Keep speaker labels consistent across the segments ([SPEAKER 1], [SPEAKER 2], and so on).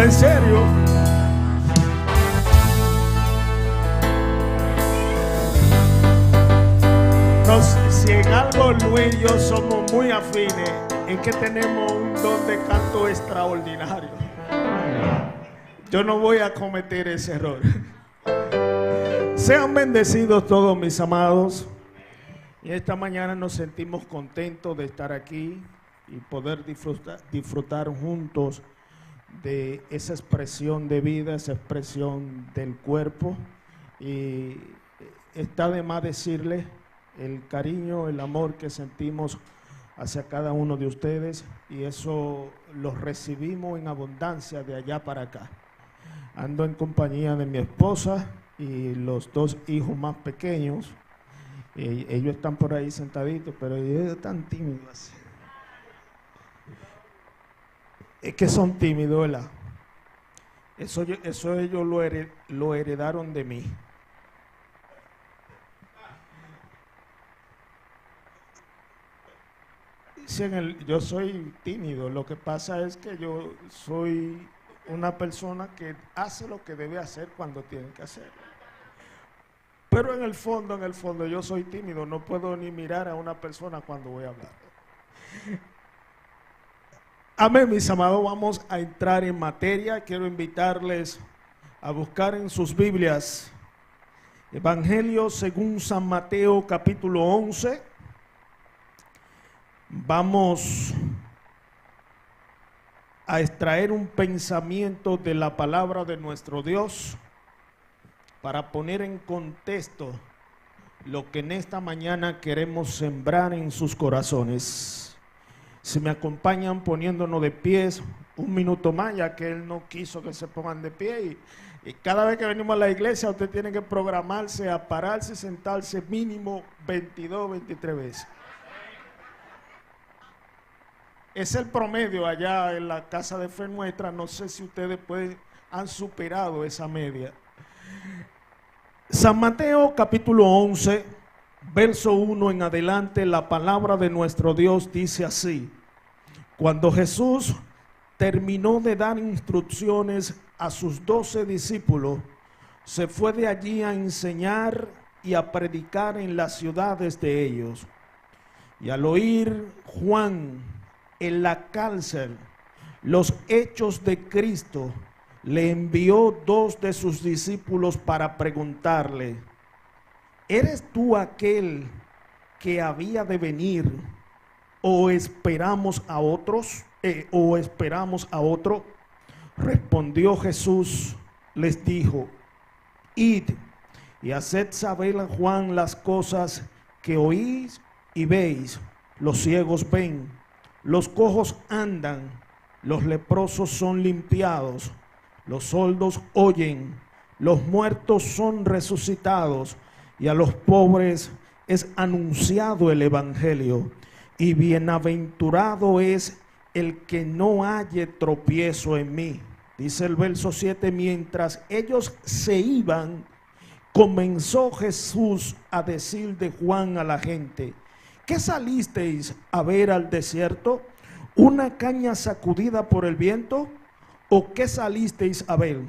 [SPEAKER 1] en serio. Si en algo Luis y yo somos muy afines, es que tenemos un don de canto extraordinario. Yo no voy a cometer ese error. Sean bendecidos todos mis amados. Y esta mañana nos sentimos contentos de estar aquí y poder disfrutar juntos de esa expresión de vida, esa expresión del cuerpo. Y está de más decirle el cariño, el amor que sentimos hacia cada uno de ustedes, y eso lo recibimos en abundancia de allá para acá. Ando en compañía de mi esposa y los dos hijos más pequeños. Ellos están por ahí sentaditos, pero ellos están tímidos. Es que son tímidos, ¿verdad? Eso ellos lo heredaron de mí. Yo soy tímido, lo que pasa es que yo soy una persona que hace lo que debe hacer cuando tiene que hacerlo. Pero en el fondo yo soy tímido, no puedo ni mirar a una persona cuando voy a hablar. Amén, mis amados, vamos a entrar en materia. Quiero invitarles a buscar en sus Biblias Evangelio según San Mateo capítulo 11. Vamos a extraer un pensamiento de la palabra de nuestro Dios para poner en contexto lo que en esta mañana queremos sembrar en sus corazones. Si me acompañan poniéndonos de pies un minuto más, ya que Él no quiso que se pongan de pie, y cada vez que venimos a la iglesia usted tiene que programarse a pararse y sentarse mínimo 22, 23 veces. Es el promedio allá en la casa de fe nuestra. No sé si ustedes han superado esa media. San Mateo capítulo 11, verso 1 en adelante, la palabra de nuestro Dios dice así: cuando Jesús terminó de dar instrucciones a sus 12 discípulos, se fue de allí a enseñar y a predicar en las ciudades de ellos. Y al oír Juan en la cárcel los hechos de Cristo, le envió 2 de sus discípulos para preguntarle: ¿eres tú aquel que había de venir, o esperamos a otros? ¿O esperamos a otro? Respondió Jesús, les dijo: id y haced saber a Juan las cosas que oís y veis. Los ciegos ven, los cojos andan, los leprosos son limpiados, los sordos oyen, los muertos son resucitados, y a los pobres es anunciado el evangelio. Y bienaventurado es el que no halle tropiezo en mí. Dice el verso 7, mientras ellos se iban, comenzó Jesús a decir de Juan a la gente: ¿qué salisteis a ver al desierto? ¿Una caña sacudida por el viento? ¿O qué salisteis a ver?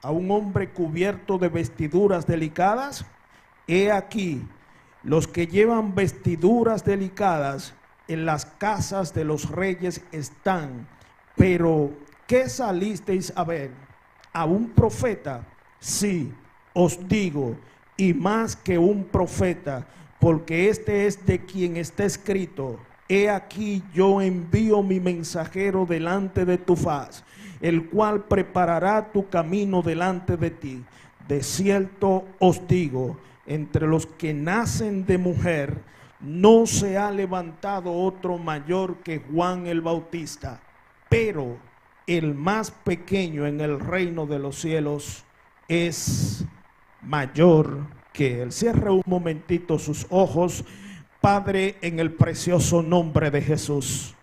[SPEAKER 1] ¿A un hombre cubierto de vestiduras delicadas? He aquí, los que llevan vestiduras delicadas en las casas de los reyes están. Pero, ¿qué salisteis a ver? ¿A un profeta? Sí, os digo, y más que un profeta, porque este es de quien está escrito: he aquí yo envío mi mensajero delante de tu faz, el cual preparará tu camino delante de ti. De cierto os digo, entre los que nacen de mujer, no se ha levantado otro mayor que Juan el Bautista, pero el más pequeño en el reino de los cielos es mayor que él. Cierre un momentito sus ojos. Padre, en el precioso nombre de Jesús,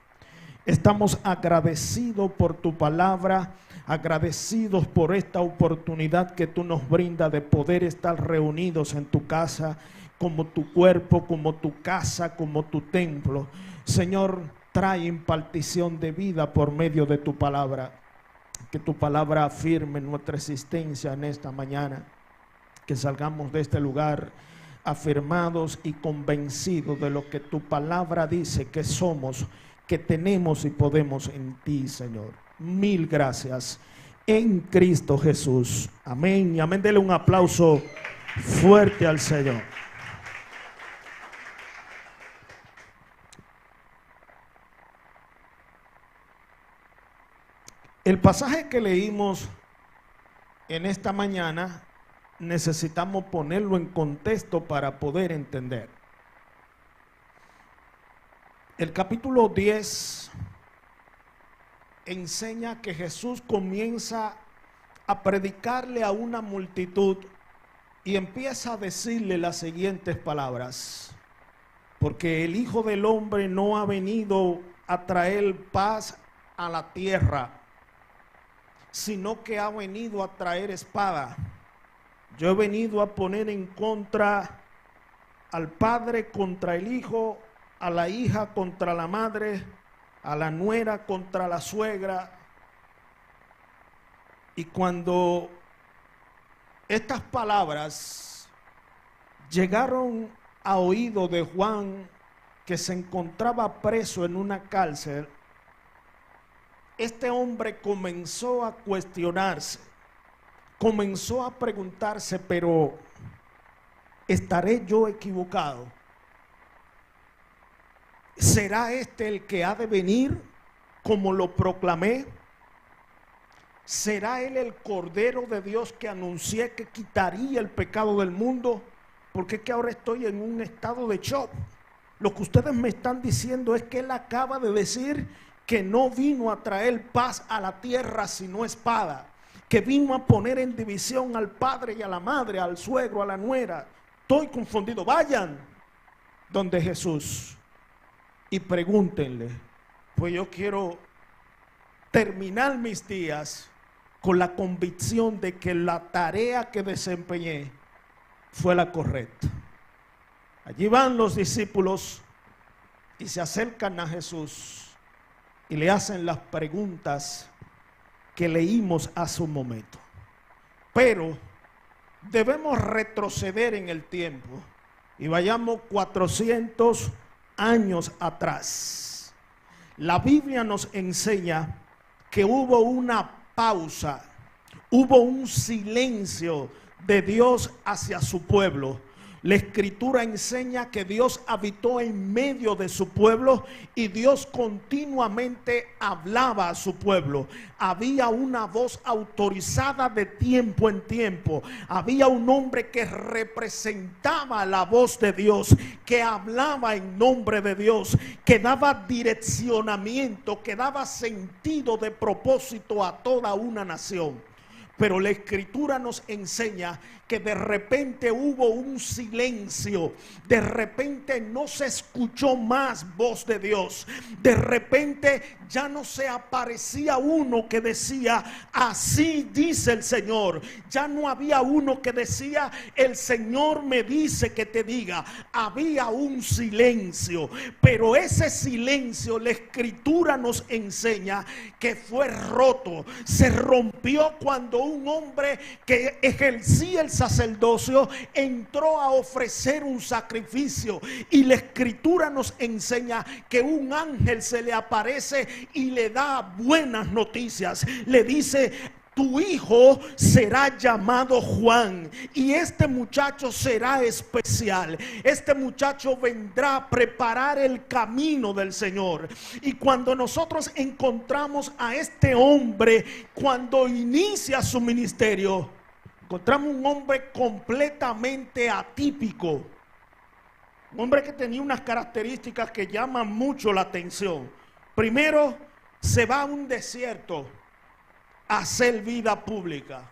[SPEAKER 1] estamos agradecidos por tu palabra, agradecidos por esta oportunidad que tú nos brindas de poder estar reunidos en tu casa, como tu cuerpo, como tu casa, como tu templo. Señor, trae impartición de vida por medio de tu palabra. que tu palabra afirme nuestra existencia en esta mañana, que salgamos de este lugar afirmados y convencidos de lo que tu palabra dice que somos, que tenemos y podemos en ti, Señor. Mil gracias en Cristo Jesús. Amén y amén. Dele un aplauso fuerte al Señor. El pasaje que leímos en esta mañana necesitamos ponerlo en contexto para poder entender. El capítulo 10 enseña que Jesús comienza a predicarle a una multitud y empieza a decirle las siguientes palabras: porque el Hijo del Hombre no ha venido a traer paz a la tierra, sino que ha venido a traer espada. Yo he venido a poner en contra al padre contra el hijo, a la hija contra la madre, a la nuera contra la suegra. Y cuando estas palabras llegaron a oído de Juan, que se encontraba preso en una cárcel, este hombre comenzó a cuestionarse, comenzó a preguntarse: pero ¿estaré yo equivocado? ¿Será este el que ha de venir como lo proclamé? ¿Será él el Cordero de Dios que anuncié que quitaría el pecado del mundo? Porque es que ahora estoy en un estado de shock. Lo que ustedes me están diciendo es que él acaba de decir que no vino a traer paz a la tierra sino espada, que vino a poner en división al padre y a la madre, al suegro, a la nuera. Estoy confundido. Vayan donde Jesús y pregúntenle, pues yo quiero terminar mis días con la convicción de que la tarea que desempeñé fue la correcta. Allí van los discípulos y se acercan a Jesús y le hacen las preguntas que leímos hace un momento. Pero debemos retroceder en el tiempo y vayamos 400 años atrás. La Biblia nos enseña que hubo una pausa, hubo un silencio de Dios hacia su pueblo. La Escritura enseña que Dios habitó en medio de su pueblo y Dios continuamente hablaba a su pueblo. Había una voz autorizada de tiempo en tiempo. Había un hombre que representaba la voz de Dios, que hablaba en nombre de Dios, que daba direccionamiento, que daba sentido de propósito a toda una nación. Pero la Escritura nos enseña que de repente hubo un silencio, de repente no se escuchó más voz de Dios, de repente ya no se aparecía uno que decía: así dice el Señor. Ya no había uno que decía: el Señor me dice que te diga. Había un silencio, pero ese silencio la Escritura nos enseña que fue roto, se rompió cuando un hombre que ejercía el sacerdocio entró a ofrecer un sacrificio, y la Escritura nos enseña que un ángel se le aparece y le da buenas noticias. Le dice: tu hijo será llamado Juan, y este muchacho será especial. Este muchacho vendrá a preparar el camino del Señor. Y cuando nosotros encontramos a este hombre, cuando inicia su ministerio, encontramos un hombre completamente atípico. Un hombre que tenía unas características que llaman mucho la atención. Primero, se va a un desierto a hacer vida pública.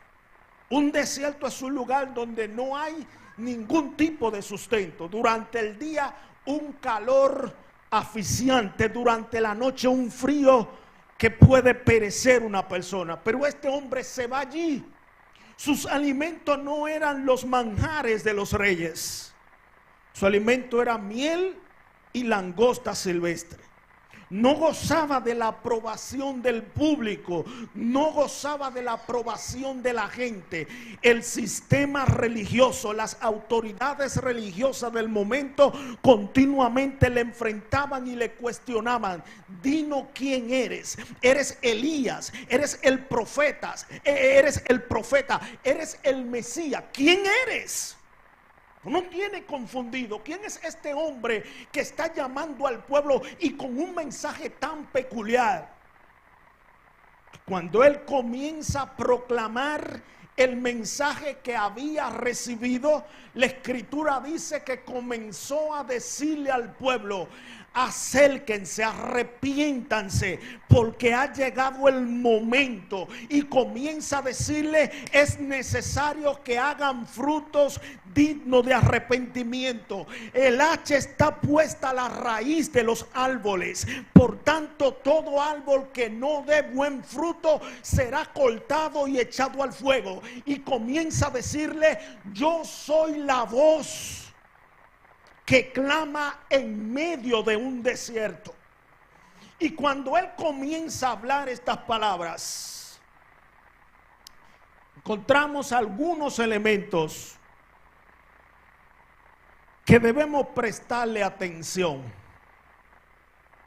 [SPEAKER 1] Un desierto es un lugar donde no hay ningún tipo de sustento. Durante el día un calor asfixiante, durante la noche un frío que puede perecer una persona. Pero este hombre se va allí. Sus alimentos no eran los manjares de los reyes. Su alimento era miel y langosta silvestre. no gozaba de la aprobación del público, no gozaba de la aprobación de la gente. El sistema religioso, las autoridades religiosas del momento continuamente le enfrentaban y le cuestionaban: dinos quién eres. Eres Elías, eres el profeta, eres el Mesías. ¿Quién eres? No tiene confundido. ¿Quién es este hombre que está llamando al pueblo y con un mensaje tan peculiar? Cuando él comienza a proclamar el mensaje que había recibido, la escritura dice que comenzó a decirle al pueblo: acérquense, arrepiéntanse, porque ha llegado el momento. Y comienza a decirle: es necesario que hagan frutos dignos de arrepentimiento. El hacha está puesta a la raíz de los árboles, por tanto todo árbol que no dé buen fruto será cortado y echado al fuego. Y comienza a decirle: yo soy la voz que clama en medio de un desierto. Y cuando él comienza a hablar estas palabras, encontramos algunos elementos que debemos prestarle atención.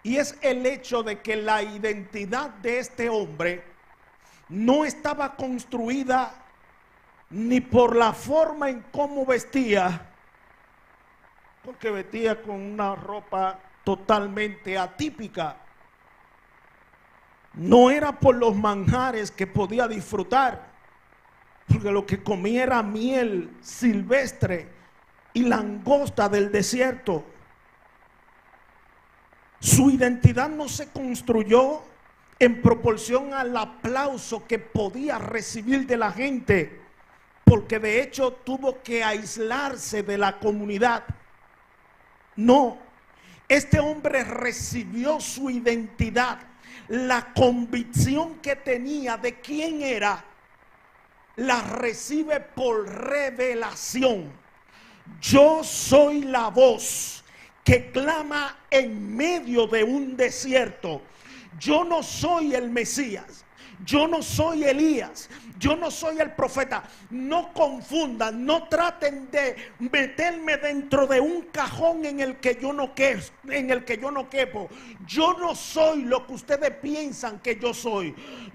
[SPEAKER 1] Y es el hecho de que la identidad de este hombre no estaba construida ni por la forma en cómo vestía, porque vestía con una ropa totalmente atípica. No era por los manjares que podía disfrutar, porque lo que comía era miel silvestre y langosta del desierto. Su identidad no se construyó en proporción al aplauso que podía recibir de la gente, porque de hecho tuvo que aislarse de la comunidad. No, este hombre recibió su identidad, la convicción que tenía de quién era, la recibe por revelación. Yo soy la voz que clama en medio de un desierto. Yo no soy el Mesías, yo no soy Elías, yo no soy el profeta. No confundan, no traten de meterme dentro de un cajón en el que yo no quepo. Yo no soy lo que ustedes piensan que yo soy.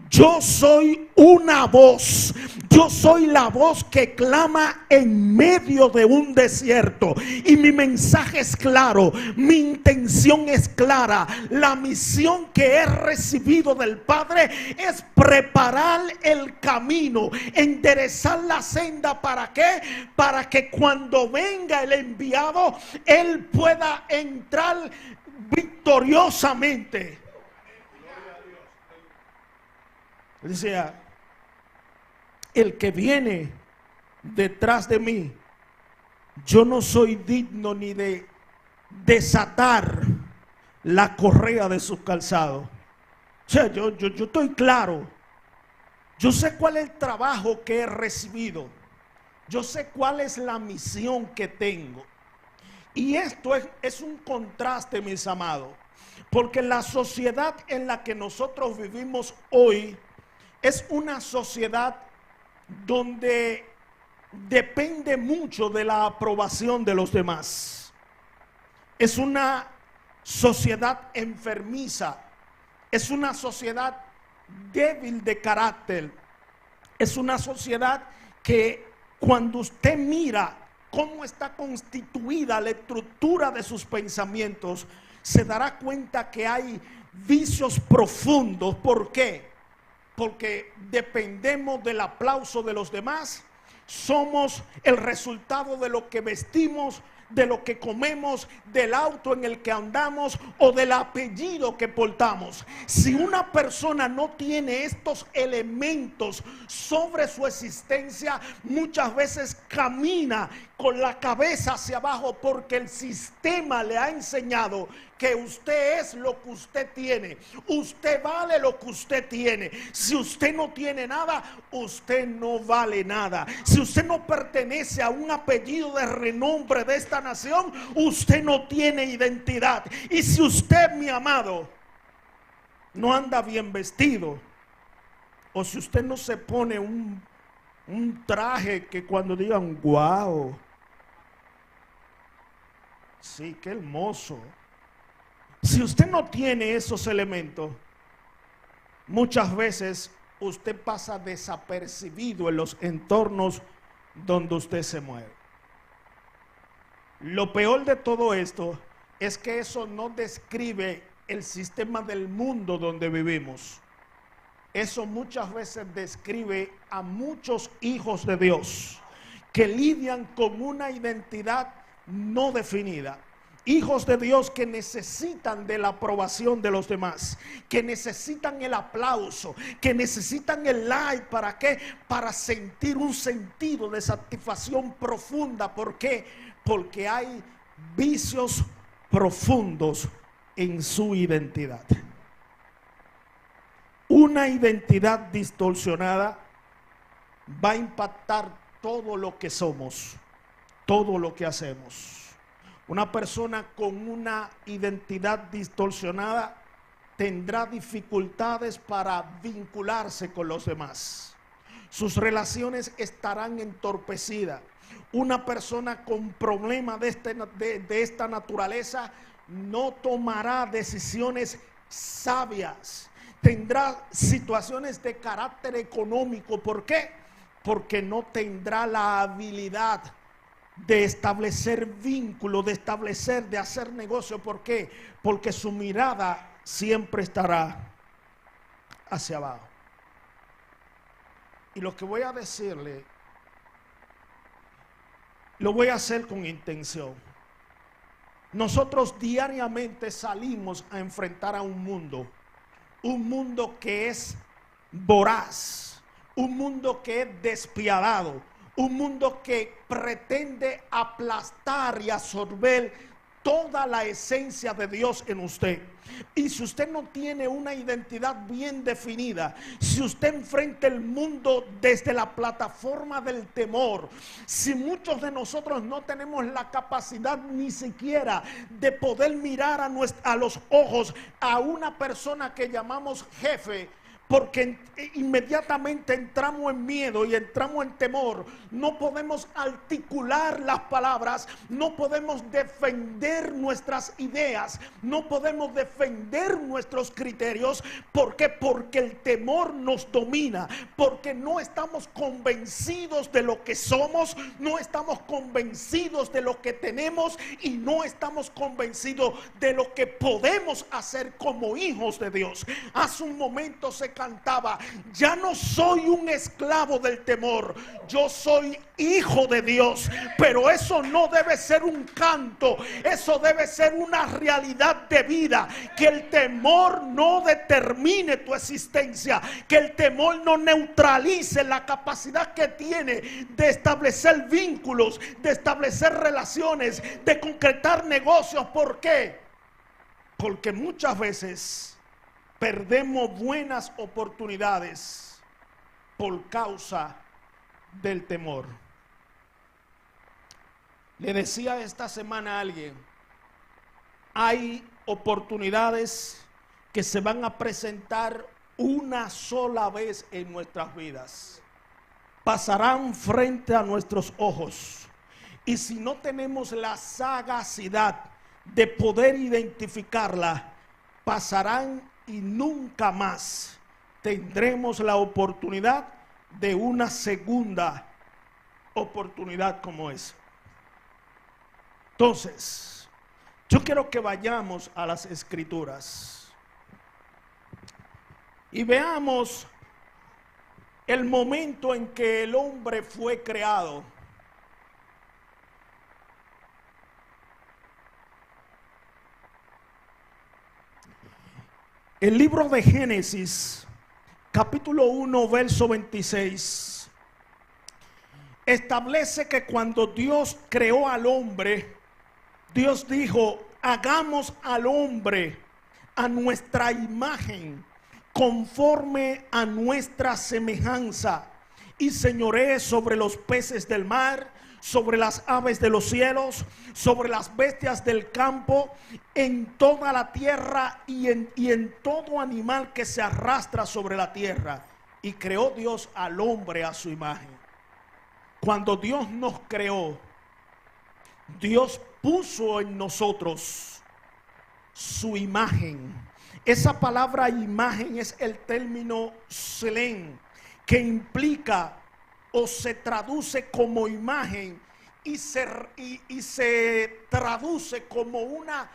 [SPEAKER 1] Yo soy una voz. Yo soy la voz que clama en medio de un desierto. Y mi mensaje es claro, mi intención es clara. La misión que he recibido del Padre es preparar el camino, enderezar la senda. ¿Para qué? Para que cuando venga el enviado, él pueda entrar victoriosamente. Decía: el que viene detrás de mí, yo no soy digno ni de desatar la correa de sus calzados. O sea, yo estoy claro. Yo sé cuál es el trabajo que he recibido. Yo sé cuál es la misión que tengo. Y esto es un contraste, mis amados, porque la sociedad en la que nosotros vivimos hoy es una sociedad donde depende mucho de la aprobación de los demás. Es una sociedad enfermiza, es una sociedad débil de carácter, es una sociedad que cuando usted mira cómo está constituida la estructura de sus pensamientos, se dará cuenta que hay vicios profundos. ¿Por qué? Porque dependemos del aplauso de los demás, somos el resultado de lo que vestimos, de lo que comemos, del auto en el que andamos o del apellido que portamos. Si una persona no tiene estos elementos sobre su existencia, muchas veces camina con la cabeza hacia abajo, porque el sistema le ha enseñado que usted es lo que usted tiene, usted vale lo que usted tiene. Si usted no tiene nada, usted no vale nada. Si usted no pertenece a un apellido de renombre de esta nación, usted no tiene identidad. Y si usted, mi amado, no anda bien vestido, o si usted no se pone un traje que cuando digan, wow, sí, qué hermoso. Si usted no tiene esos elementos, muchas veces usted pasa desapercibido en los entornos donde usted se mueve. Lo peor de todo esto es que eso no describe el sistema del mundo donde vivimos. Eso muchas veces describe a muchos hijos de Dios que lidian con una identidad no definida. Hijos de Dios que necesitan de la aprobación de los demás, que necesitan el aplauso, que necesitan el like. ¿Para qué? Para sentir un sentido de satisfacción profunda. ¿Por qué? Porque hay vicios profundos en su identidad. Una identidad distorsionada va a impactar todo lo que somos, todo lo que hacemos. Una persona con una identidad distorsionada tendrá dificultades para vincularse con los demás. Sus relaciones estarán entorpecidas. Una persona con problemas de esta naturaleza no tomará decisiones sabias. Tendrá situaciones de carácter económico. ¿Por qué? Porque no tendrá la habilidad de establecer vínculos, de hacer negocio. ¿Por qué? Porque su mirada siempre estará hacia abajo. Y lo que voy a decirle, lo voy a hacer con intención. Nosotros diariamente salimos a enfrentar a un mundo que es voraz, un mundo que es despiadado, un mundo que pretende aplastar y absorber toda la esencia de Dios en usted. Y si usted no tiene una identidad bien definida, si usted enfrenta el mundo desde la plataforma del temor, si muchos de nosotros no tenemos la capacidad ni siquiera de poder mirar a los ojos a una persona que llamamos jefe, porque inmediatamente entramos en miedo y entramos en temor, no podemos articular las palabras, no podemos defender nuestras ideas, no podemos defender nuestros criterios. ¿Por qué? Porque el temor nos domina, porque no estamos convencidos de lo que somos, no estamos convencidos de lo que tenemos y no estamos convencidos de lo que podemos hacer como hijos de Dios. Hace un momento se cantaba: ya no soy un esclavo del temor, yo soy hijo de Dios. Pero eso no debe ser un canto, eso debe ser una realidad de vida. Que el temor no determine tu existencia, que el temor no neutralice la capacidad que tiene de establecer vínculos, de establecer relaciones, de concretar negocios. ¿Por qué? Porque muchas veces perdemos buenas oportunidades por causa del temor. Le decía esta semana a alguien: hay oportunidades que se van a presentar una sola vez en nuestras vidas. Pasarán frente a nuestros ojos. Y si no tenemos la sagacidad de poder identificarla, pasarán y nunca más tendremos la oportunidad de una segunda oportunidad como esa. Entonces, yo quiero que vayamos a las Escrituras y veamos el momento en que el hombre fue creado. El libro de Génesis, capítulo 1, verso 26, establece que cuando Dios creó al hombre, Dios dijo: hagamos al hombre a nuestra imagen, conforme a nuestra semejanza, y señoree sobre los peces del mar, sobre las aves de los cielos, sobre las bestias del campo, en toda la tierra y en todo animal que se arrastra sobre la tierra. Y creó Dios al hombre a su imagen. Cuando Dios nos creó, Dios puso en nosotros su imagen. Esa palabra imagen es el término selén, que implica o se traduce como imagen y se traduce como una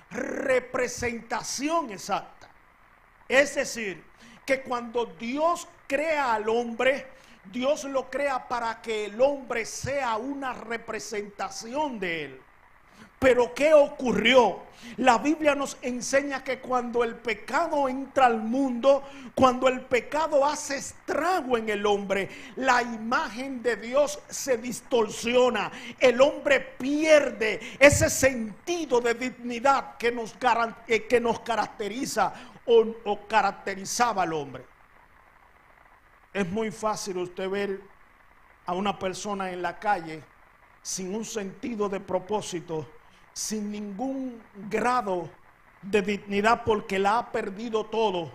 [SPEAKER 1] representación exacta. Es decir, que cuando Dios crea al hombre, Dios lo crea para que el hombre sea una representación de él. Pero ¿qué ocurrió? La Biblia nos enseña que cuando el pecado entra al mundo, cuando el pecado hace estrago en el hombre, la imagen de Dios se distorsiona. El hombre pierde ese sentido de dignidad que nos caracteriza o caracterizaba al hombre. Es muy fácil usted ver a una persona en la calle sin un sentido de propósito, sin ningún grado de dignidad, porque la ha perdido todo.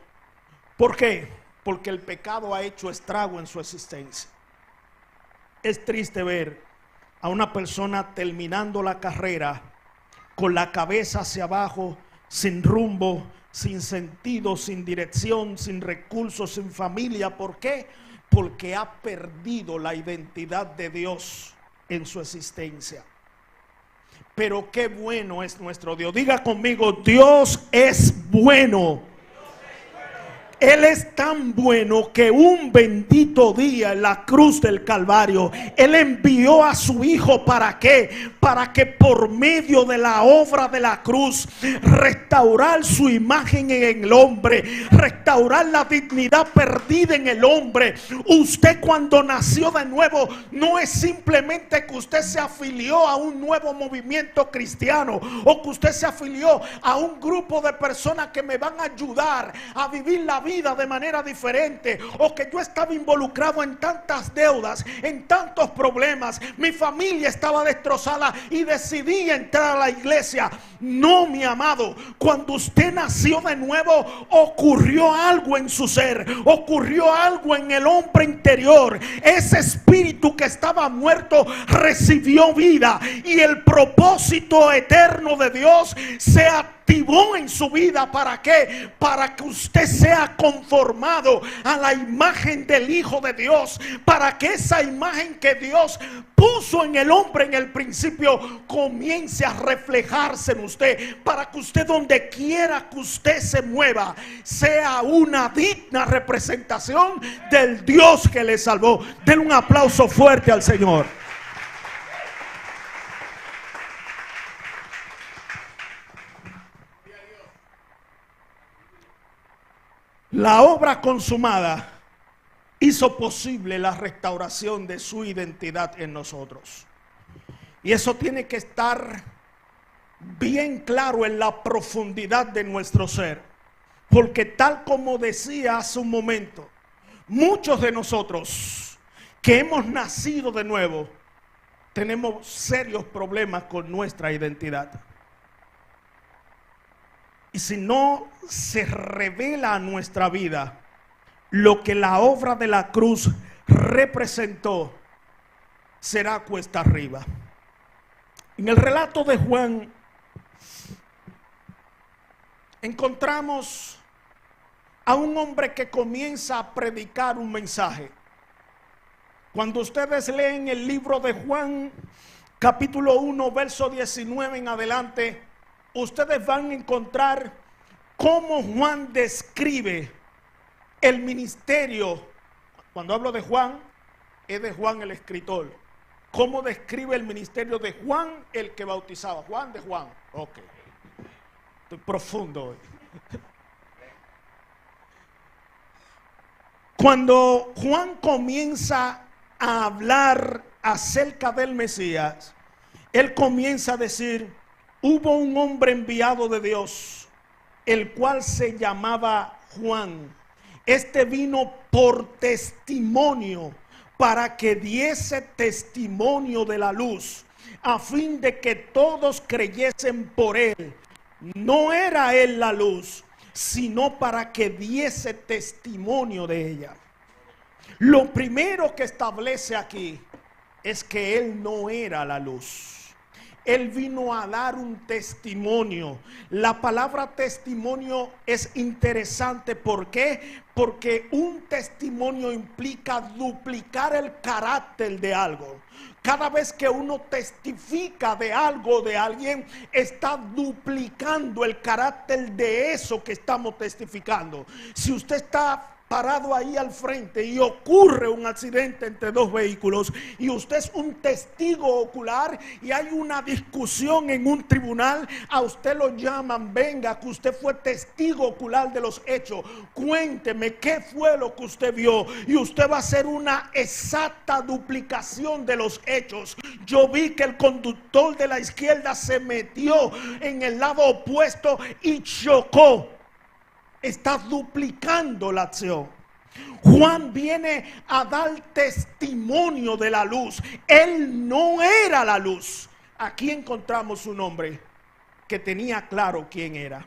[SPEAKER 1] ¿Por qué? Porque el pecado ha hecho estrago en su existencia. Es triste ver a una persona terminando la carrera con la cabeza hacia abajo, sin rumbo, sin sentido, sin dirección, sin recursos, sin familia. ¿Por qué? Porque ha perdido la identidad de Dios en su existencia. Pero qué bueno es nuestro Dios. Diga conmigo, Dios es bueno. Él es tan bueno que un bendito día en la cruz del Calvario, Él envió a su Hijo. ¿Para qué? Para que por medio de la obra de la cruz, restaurar su imagen en el hombre, restaurar la dignidad perdida en el hombre. Usted, cuando nació de nuevo, no es simplemente que usted se afilió a un nuevo movimiento cristiano, o que usted se afilió a un grupo de personas que me van a ayudar a vivir la vida de manera diferente, o que yo estaba involucrado en tantas deudas, en tantos problemas, mi familia estaba destrozada y decidí entrar a la iglesia. No, mi amado, cuando usted nació de nuevo, ocurrió algo en su ser, ocurrió algo en el hombre interior. Ese espíritu que estaba muerto recibió vida, y el propósito eterno de Dios se activó en su vida. ¿Para qué? Para que usted sea conformado a la imagen del Hijo de Dios, para que esa imagen que Dios puso en el hombre en el principio comience a reflejarse en usted, para que usted, donde quiera que usted se mueva, sea una digna representación del Dios que le salvó. Denle un aplauso fuerte al Señor. La obra consumada hizo posible la restauración de su identidad en nosotros. Y eso tiene que estar bien claro en la profundidad de nuestro ser. Porque tal como decía hace un momento, muchos de nosotros que hemos nacido de nuevo tenemos serios problemas con nuestra identidad. Y si no se revela a nuestra vida lo que la obra de la cruz representó, será cuesta arriba. En el relato de Juan encontramos a un hombre que comienza a predicar un mensaje. Cuando ustedes leen el libro de Juan, capítulo 1, verso 19 en adelante, ustedes van a encontrar cómo Juan describe el ministerio. Cuando hablo de Juan, es de Juan el escritor. Cómo describe el ministerio de Juan el que bautizaba. Juan de Juan. Ok. Estoy profundo hoy. Cuando Juan comienza a hablar acerca del Mesías, él comienza a decir: hubo un hombre enviado de Dios, el cual se llamaba Juan. Este vino por testimonio para que diese testimonio de la luz, a fin de que todos creyesen por él. No era él la luz, sino para que diese testimonio de ella. Lo primero que establece aquí es que él no era la luz. Él vino a dar un testimonio. La palabra testimonio es interesante. ¿Por qué? Porque un testimonio implica duplicar el carácter de algo. Cada vez que uno testifica de algo, de alguien, está duplicando el carácter de eso que estamos testificando. Si usted está parado ahí al frente y ocurre un accidente entre dos vehículos y usted es un testigo ocular y hay una discusión en un tribunal, a usted lo llaman, venga, que usted fue testigo ocular de los hechos, cuénteme qué fue lo que usted vio, y usted va a hacer una exacta duplicación de los hechos. Yo vi que el conductor de la izquierda se metió en el lado opuesto y chocó. Está duplicando la acción. Juan viene a dar testimonio de la luz. Él no era la luz. Aquí encontramos un hombre que tenía claro quién era.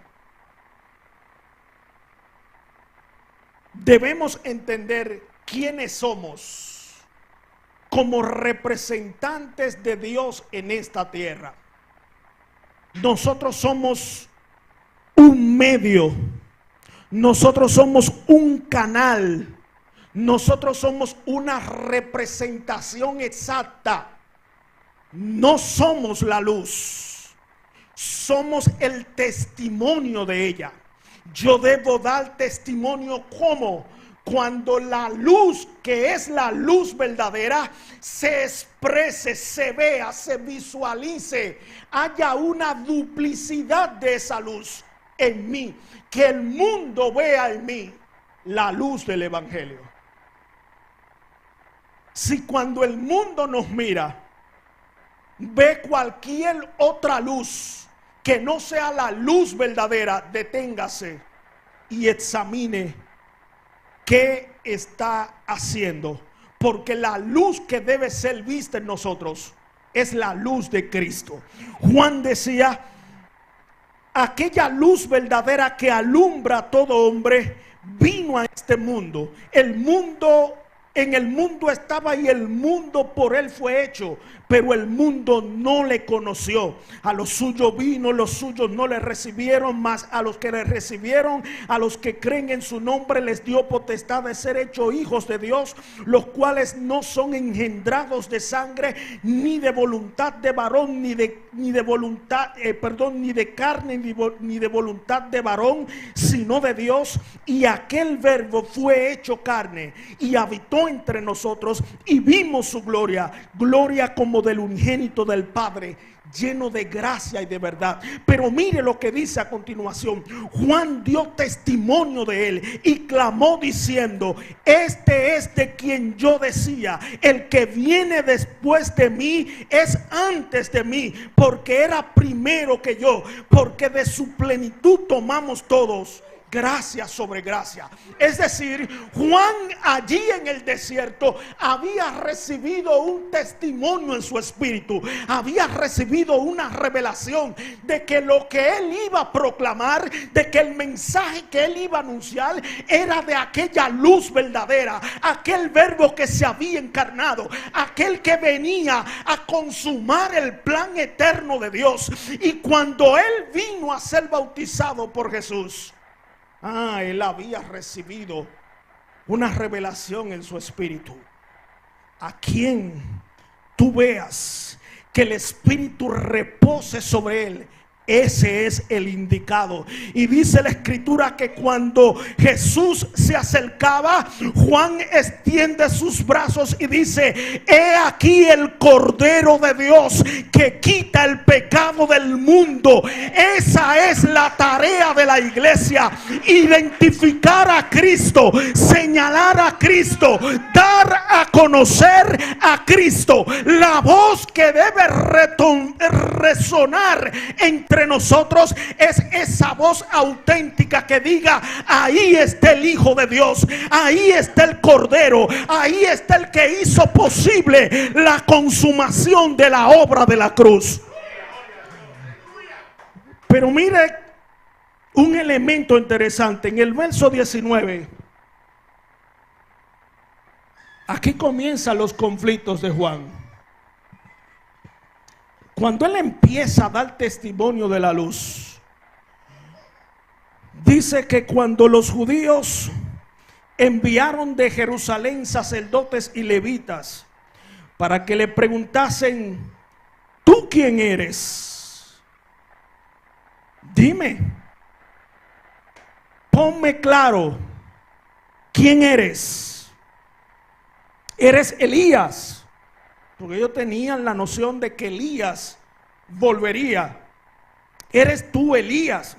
[SPEAKER 1] Debemos entender quiénes somos como representantes de Dios en esta tierra. Nosotros somos un medio. Nosotros somos un canal. Nosotros somos una representación exacta. No somos la luz. Somos el testimonio de ella. Yo debo dar testimonio como cuando la luz, que es la luz verdadera, se exprese, se vea, se visualice, haya una duplicidad de esa luz en mí, que el mundo vea en mí la luz del evangelio. Si cuando el mundo nos mira ve cualquier otra luz que no sea la luz verdadera, deténgase y examine qué está haciendo, porque la luz que debe ser vista en nosotros es la luz de Cristo. Juan decía: aquella luz verdadera que alumbra a todo hombre vino a este mundo. En el mundo estaba y el mundo por él fue hecho, pero el mundo no le conoció. A los suyos vino, los suyos no le recibieron, mas a los que le recibieron, a los que creen en su nombre, les dio potestad de ser hechos hijos de Dios, los cuales no son engendrados de sangre, ni de voluntad de varón, ni de carne, ni de voluntad de varón, sino de Dios. Y aquel verbo fue hecho carne y habitó entre nosotros, y vimos su gloria, gloria como del unigénito del Padre, lleno de gracia y de verdad. Pero mire lo que dice a continuación. Juan dio testimonio de él y clamó diciendo: este es de quien yo decía, el que viene después de mí es antes de mí, porque era primero que yo, porque de su plenitud tomamos todos gracia sobre gracia. Es decir, Juan allí en el desierto había recibido un testimonio en su espíritu, había recibido una revelación de que lo que él iba a proclamar, de que el mensaje que él iba a anunciar era de aquella luz verdadera, aquel verbo que se había encarnado, aquel que venía a consumar el plan eterno de Dios. Y cuando él vino a ser bautizado por Jesús, él había recibido una revelación en su espíritu. A quien tú veas que el espíritu repose sobre él, ese es el indicado. Y dice la escritura que cuando Jesús se acercaba, Juan extiende sus brazos y dice: he aquí el Cordero de Dios que quita el pecado del mundo. Esa es la tarea de la iglesia: identificar a Cristo, señalar a Cristo, dar a conocer a Cristo. La voz que debe resonar entre entre nosotros es esa voz auténtica que diga: ahí está el Hijo de Dios, ahí está el Cordero, ahí está el que hizo posible la consumación de la obra de la cruz. Pero mire un elemento interesante en el verso 19. Aquí comienzan los conflictos de Juan. Cuando él empieza a dar testimonio de la luz, dice que cuando los judíos enviaron de Jerusalén sacerdotes y levitas para que le preguntasen: ¿tú quién eres? Dime, ponme claro, ¿quién eres? ¿Eres Elías? Porque ellos tenían la noción de que Elías volvería. ¿Eres tú Elías?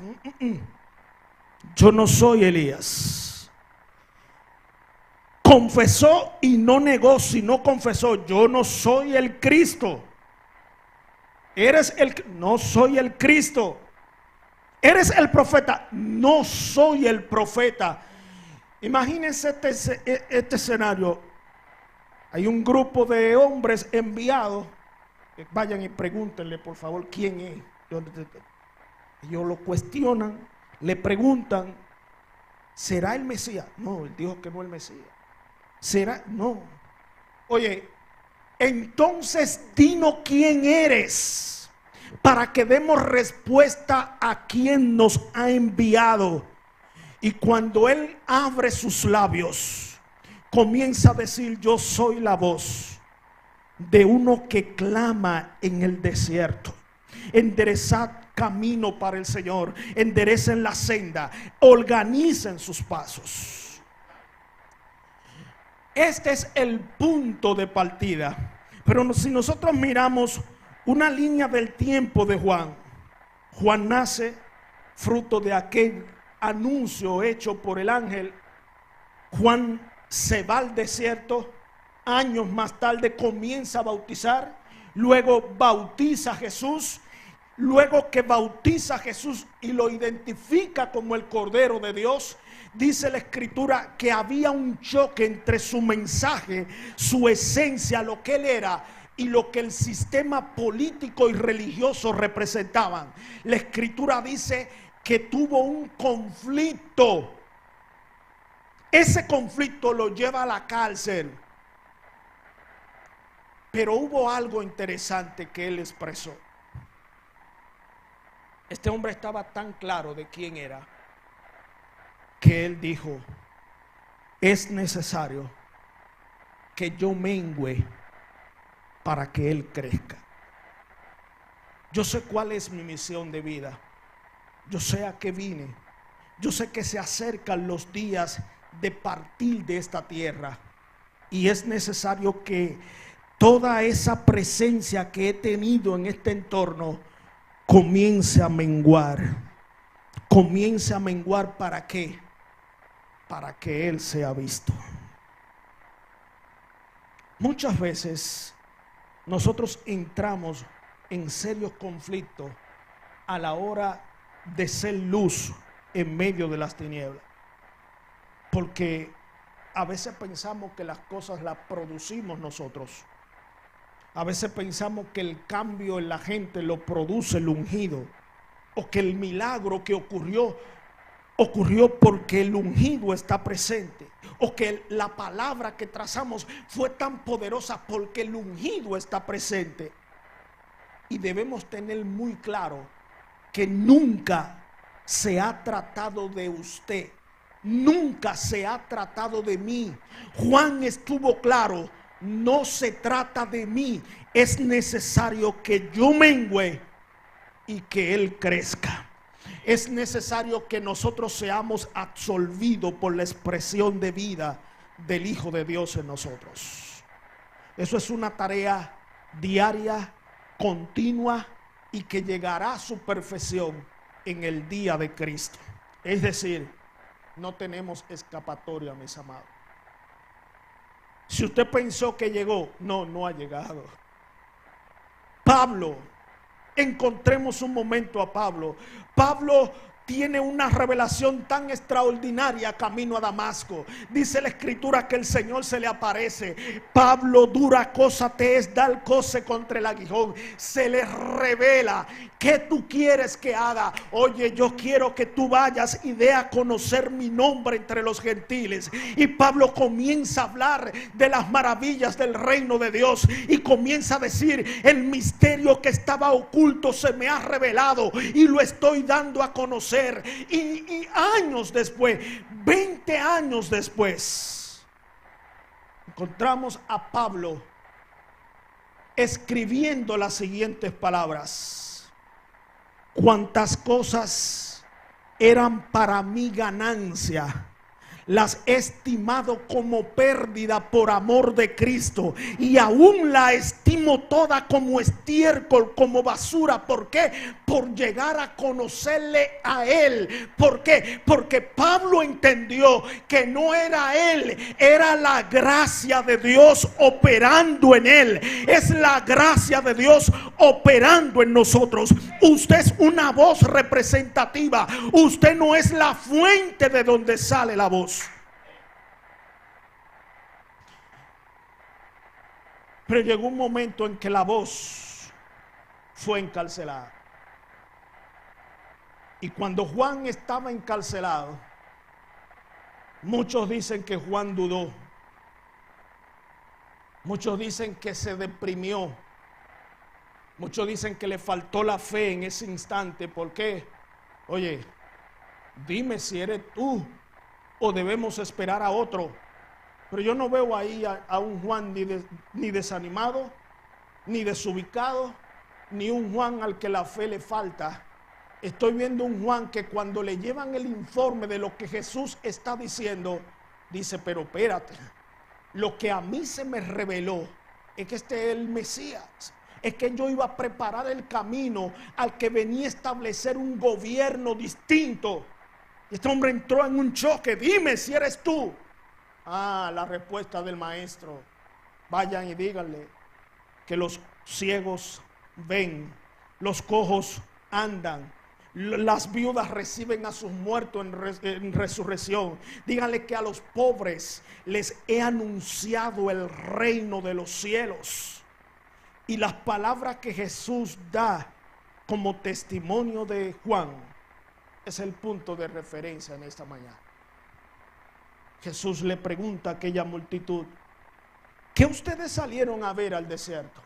[SPEAKER 1] Yo no soy Elías. Confesó y no negó, sino confesó: yo no soy el Cristo. ¿Eres el? No soy el Cristo. ¿Eres el profeta? No soy el profeta. Imagínense este escenario. Hay un grupo de hombres enviados. Vayan y pregúntenle, por favor, quién es. Ellos lo cuestionan, le preguntan: ¿será el Mesías? No, él dijo que no es el Mesías. ¿Será? No. Oye, entonces dinos quién eres, para que demos respuesta a quien nos ha enviado. Y cuando él abre sus labios, comienza a decir: yo soy la voz de uno que clama en el desierto: enderezad camino para el Señor, enderecen la senda, organicen sus pasos. Este es el punto de partida. Pero si nosotros miramos una línea del tiempo de Juan, Juan nace fruto de aquel anuncio hecho por el ángel. Juan se va al desierto, años más tarde comienza a bautizar, luego bautiza a Jesús, luego que bautiza a Jesús y lo identifica como el Cordero de Dios, dice la Escritura que había un choque entre su mensaje, su esencia, lo que él era, y lo que el sistema político y religioso representaban. La Escritura dice que tuvo un conflicto. Ese conflicto lo lleva a la cárcel. Pero hubo algo interesante que él expresó. Este hombre estaba tan claro de quién era, que él dijo: es necesario que yo mengüe para que él crezca. Yo sé cuál es mi misión de vida. Yo sé a qué vine. Yo sé que se acercan los días de partir de esta tierra, y es necesario que toda esa presencia que he tenido en este entorno comience a menguar. Comience a menguar. ¿Para qué? Para que Él sea visto. Muchas veces nosotros entramos en serios conflictos a la hora de ser luz en medio de las tinieblas, porque a veces pensamos que las cosas las producimos nosotros. A veces pensamos que el cambio en la gente lo produce el ungido, o que el milagro que ocurrió porque el ungido está presente, o que la palabra que trazamos fue tan poderosa porque el ungido está presente. Y debemos tener muy claro que nunca se ha tratado de usted, nunca se ha tratado de mí. Juan estuvo claro: no se trata de mí, es necesario que yo mengüe y que Él crezca. Es necesario que nosotros seamos absorbidos por la expresión de vida del Hijo de Dios en nosotros. Eso es una tarea diaria, continua, y que llegará a su perfección en el día de Cristo. Es decir, no tenemos escapatoria, mis amados. Si usted pensó que llegó, no ha llegado. Pablo encontremos un momento a Pablo. Pablo tiene una revelación tan extraordinaria camino a Damasco. Dice la escritura que el Señor se le aparece. Pablo, dura cosa te es dar coce contra el aguijón. Se le revela. ¿Qué tú quieres que haga? Oye, yo quiero que tú vayas y dé a conocer mi nombre entre los gentiles. Y Pablo comienza a hablar de las maravillas del reino de Dios. Y comienza a decir, el misterio que estaba oculto se me ha revelado y lo estoy dando a conocer. Y años después, 20 años después, encontramos a Pablo escribiendo las siguientes palabras: cuantas cosas eran para mi ganancia, las he estimado como pérdida por amor de Cristo, y aún la estimo toda como estiércol, como basura. ¿Por qué? Por llegar a conocerle a Él. ¿Por qué? Porque Pablo entendió que no era Él, era la gracia de Dios operando en Él. Es la gracia de Dios operando en nosotros. Usted es una voz representativa. Usted no es la fuente de donde sale la voz. Pero llegó un momento en que la voz fue encarcelada. Y cuando Juan estaba encarcelado, muchos dicen que Juan dudó. Muchos dicen que se deprimió. Muchos dicen que le faltó la fe en ese instante. ¿Por qué? Oye, dime si eres tú o debemos esperar a otro. Pero yo no veo ahí a un Juan ni desanimado, ni desubicado, ni un Juan al que la fe le falta. Estoy viendo un Juan que cuando le llevan el informe de lo que Jesús está diciendo, dice, pero espérate, lo que a mí se me reveló es que este es el Mesías. Es que yo iba a preparar el camino al que venía a establecer un gobierno distinto. Y este hombre entró en un choque. Dime si eres tú. Ah, la respuesta del maestro: vayan y díganle que los ciegos ven, los cojos andan, las viudas reciben a sus muertos en resurrección. Díganle que a los pobres les he anunciado el reino de los cielos. Y las palabras que Jesús da como testimonio de Juan es el punto de referencia en esta mañana. Jesús le pregunta a aquella multitud: ¿qué ustedes salieron a ver al desierto?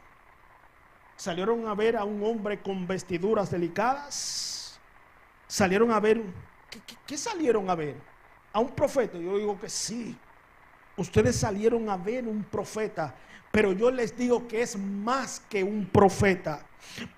[SPEAKER 1] ¿Salieron a ver a un hombre con vestiduras delicadas? ¿Salieron a ver? ¿Qué salieron a ver? ¿A un profeta? Yo digo que sí. Ustedes salieron a ver un profeta, pero yo les digo que es más que un profeta,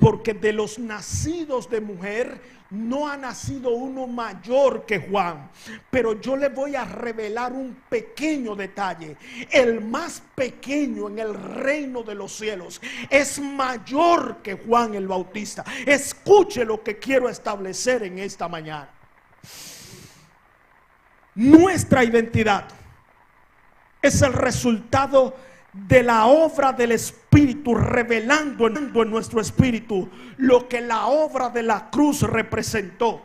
[SPEAKER 1] porque de los nacidos de mujer no ha nacido uno mayor que Juan. Pero yo le voy a revelar un pequeño detalle: el más pequeño en el reino de los cielos es mayor que Juan el Bautista. Escuche lo que quiero establecer en esta mañana. Nuestra identidad es el resultado de la obra del Espíritu, revelando en nuestro espíritu lo que la obra de la cruz representó.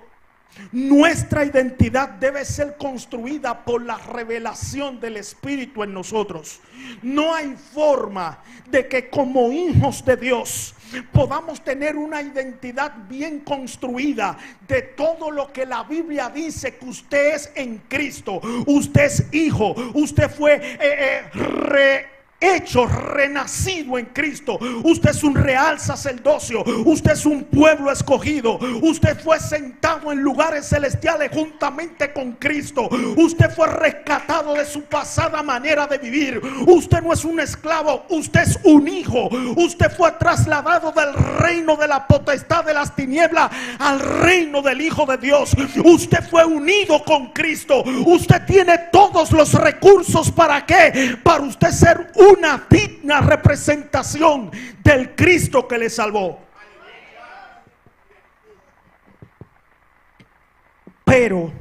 [SPEAKER 1] Nuestra identidad debe ser construida por la revelación del Espíritu en nosotros. No hay forma de que como hijos de Dios podamos tener una identidad bien construida de todo lo que la Biblia dice que usted es en Cristo. Usted es hijo, usted fue hecho, renacido en Cristo. Usted es un real sacerdocio. Usted es un pueblo escogido. Usted fue sentado en lugares celestiales juntamente con Cristo. Usted fue rescatado de su pasada manera de vivir. Usted no es un esclavo, usted es un hijo. Usted fue trasladado del reino de la potestad de las tinieblas al reino del Hijo de Dios. Usted fue unido con Cristo. Usted tiene todos los recursos. ¿Para qué? Para usted ser una digna representación del Cristo que le salvó. Pero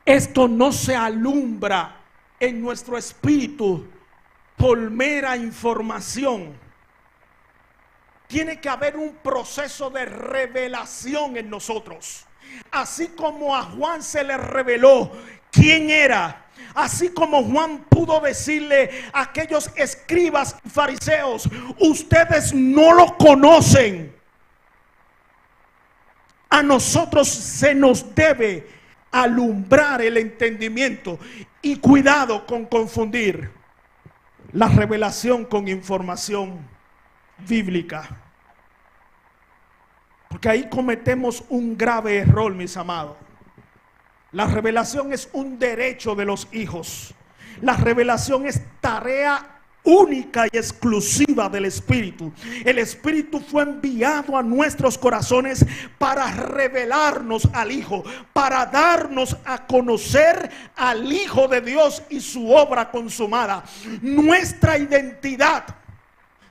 [SPEAKER 1] esto no se alumbra en nuestro espíritu por mera información. Tiene que haber un proceso de revelación en nosotros. Así como a Juan se le reveló quién era, así como Juan pudo decirle a aquellos escribas y fariseos: ustedes no lo conocen. A nosotros se nos debe alumbrar el entendimiento, y cuidado con confundir la revelación con información bíblica, porque ahí cometemos un grave error, mis amados. La revelación es un derecho de los hijos. La revelación es tarea única y exclusiva del Espíritu. El Espíritu fue enviado a nuestros corazones para revelarnos al Hijo, para darnos a conocer al Hijo de Dios y su obra consumada. Nuestra identidad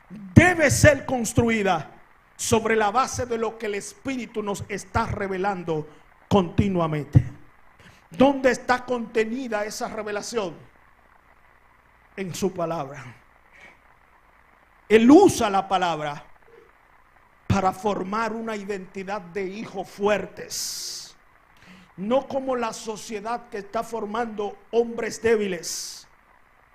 [SPEAKER 1] debe ser construida sobre la base de lo que el Espíritu nos está revelando continuamente. ¿Dónde está contenida esa revelación? En su palabra. Él usa la palabra para formar una identidad de hijos fuertes, no como la sociedad que está formando hombres débiles,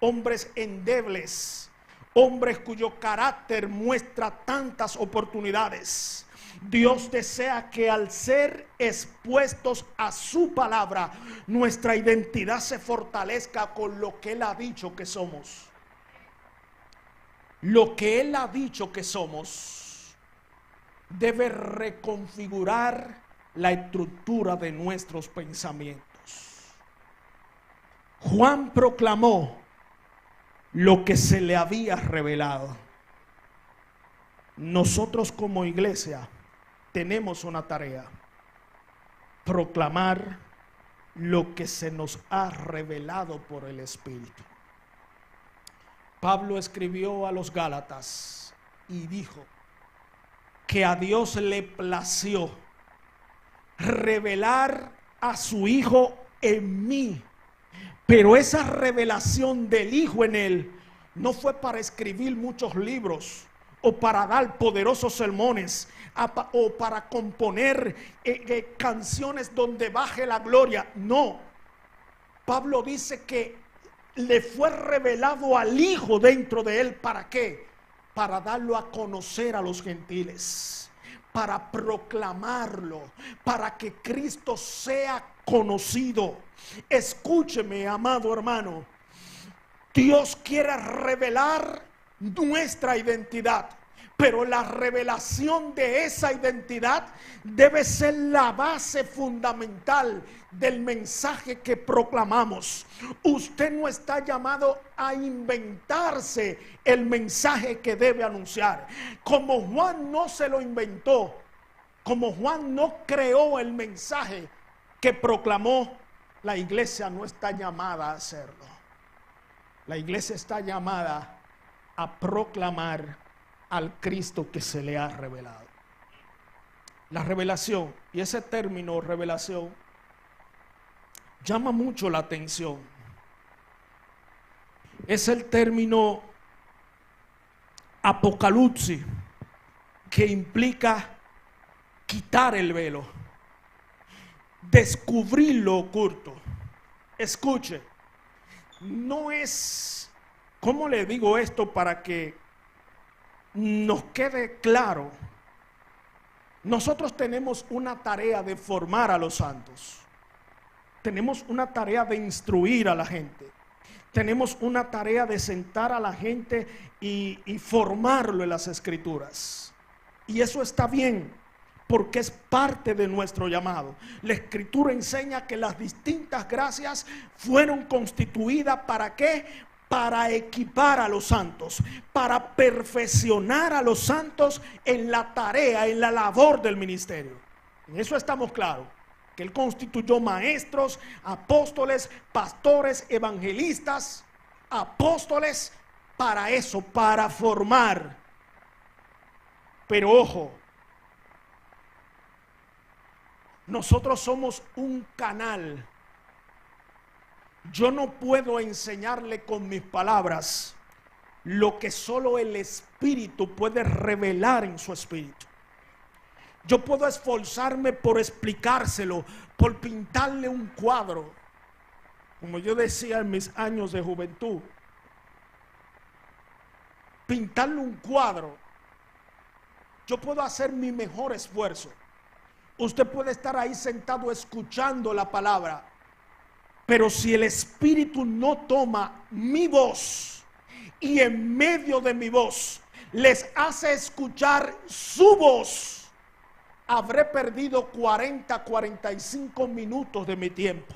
[SPEAKER 1] hombres endebles, hombres cuyo carácter muestra tantas oportunidades. Dios desea que al ser expuestos a su palabra, nuestra identidad se fortalezca con lo que Él ha dicho que somos. Lo que Él ha dicho que somos debe reconfigurar la estructura de nuestros pensamientos. Juan proclamó lo que se le había revelado. Nosotros como iglesia tenemos una tarea: proclamar lo que se nos ha revelado por el Espíritu. Pablo escribió a los Gálatas y dijo que a Dios le plació revelar a su Hijo en mí. Pero esa revelación del Hijo en él no fue para escribir muchos libros, o para dar poderosos sermones, o para componer canciones donde baje la gloria. No. Pablo dice que le fue revelado al Hijo dentro de él. ¿Para qué? Para darlo a conocer a los gentiles, para proclamarlo, para que Cristo sea conocido. Escúcheme, amado hermano, Dios quiere revelar nuestra identidad, pero la revelación de esa identidad debe ser la base fundamental del mensaje que proclamamos. Usted no está llamado a inventarse el mensaje que debe anunciar. Como Juan no se lo inventó, como Juan no creó el mensaje que proclamó, la iglesia no está llamada a hacerlo. La iglesia está llamada a proclamar al Cristo que se le ha revelado. La revelación, y ese término revelación llama mucho la atención. Es el término apocalipsis, que implica quitar el velo, descubrir lo oculto. Escuche, no es, ¿cómo le digo esto para que nos quede claro? Nosotros tenemos una tarea de formar a los santos. Tenemos una tarea de instruir a la gente. Tenemos una tarea de sentar a la gente y formarlo en las Escrituras. Y eso está bien, porque es parte de nuestro llamado. La Escritura enseña que las distintas gracias fueron constituidas ¿para qué? Para equipar a los santos, para perfeccionar a los santos en la tarea, en la labor del ministerio. En eso estamos claros, que Él constituyó maestros, apóstoles, pastores, evangelistas, apóstoles, para eso, para formar. Pero ojo, nosotros somos un canal. Yo no puedo enseñarle con mis palabras lo que solo el Espíritu puede revelar en su espíritu. Yo puedo esforzarme por explicárselo, por pintarle un cuadro, como yo decía en mis años de juventud, pintarle un cuadro. Yo puedo hacer mi mejor esfuerzo. Usted puede estar ahí sentado escuchando la palabra, pero si el Espíritu no toma mi voz y en medio de mi voz les hace escuchar su voz, habré perdido 45 minutos de mi tiempo.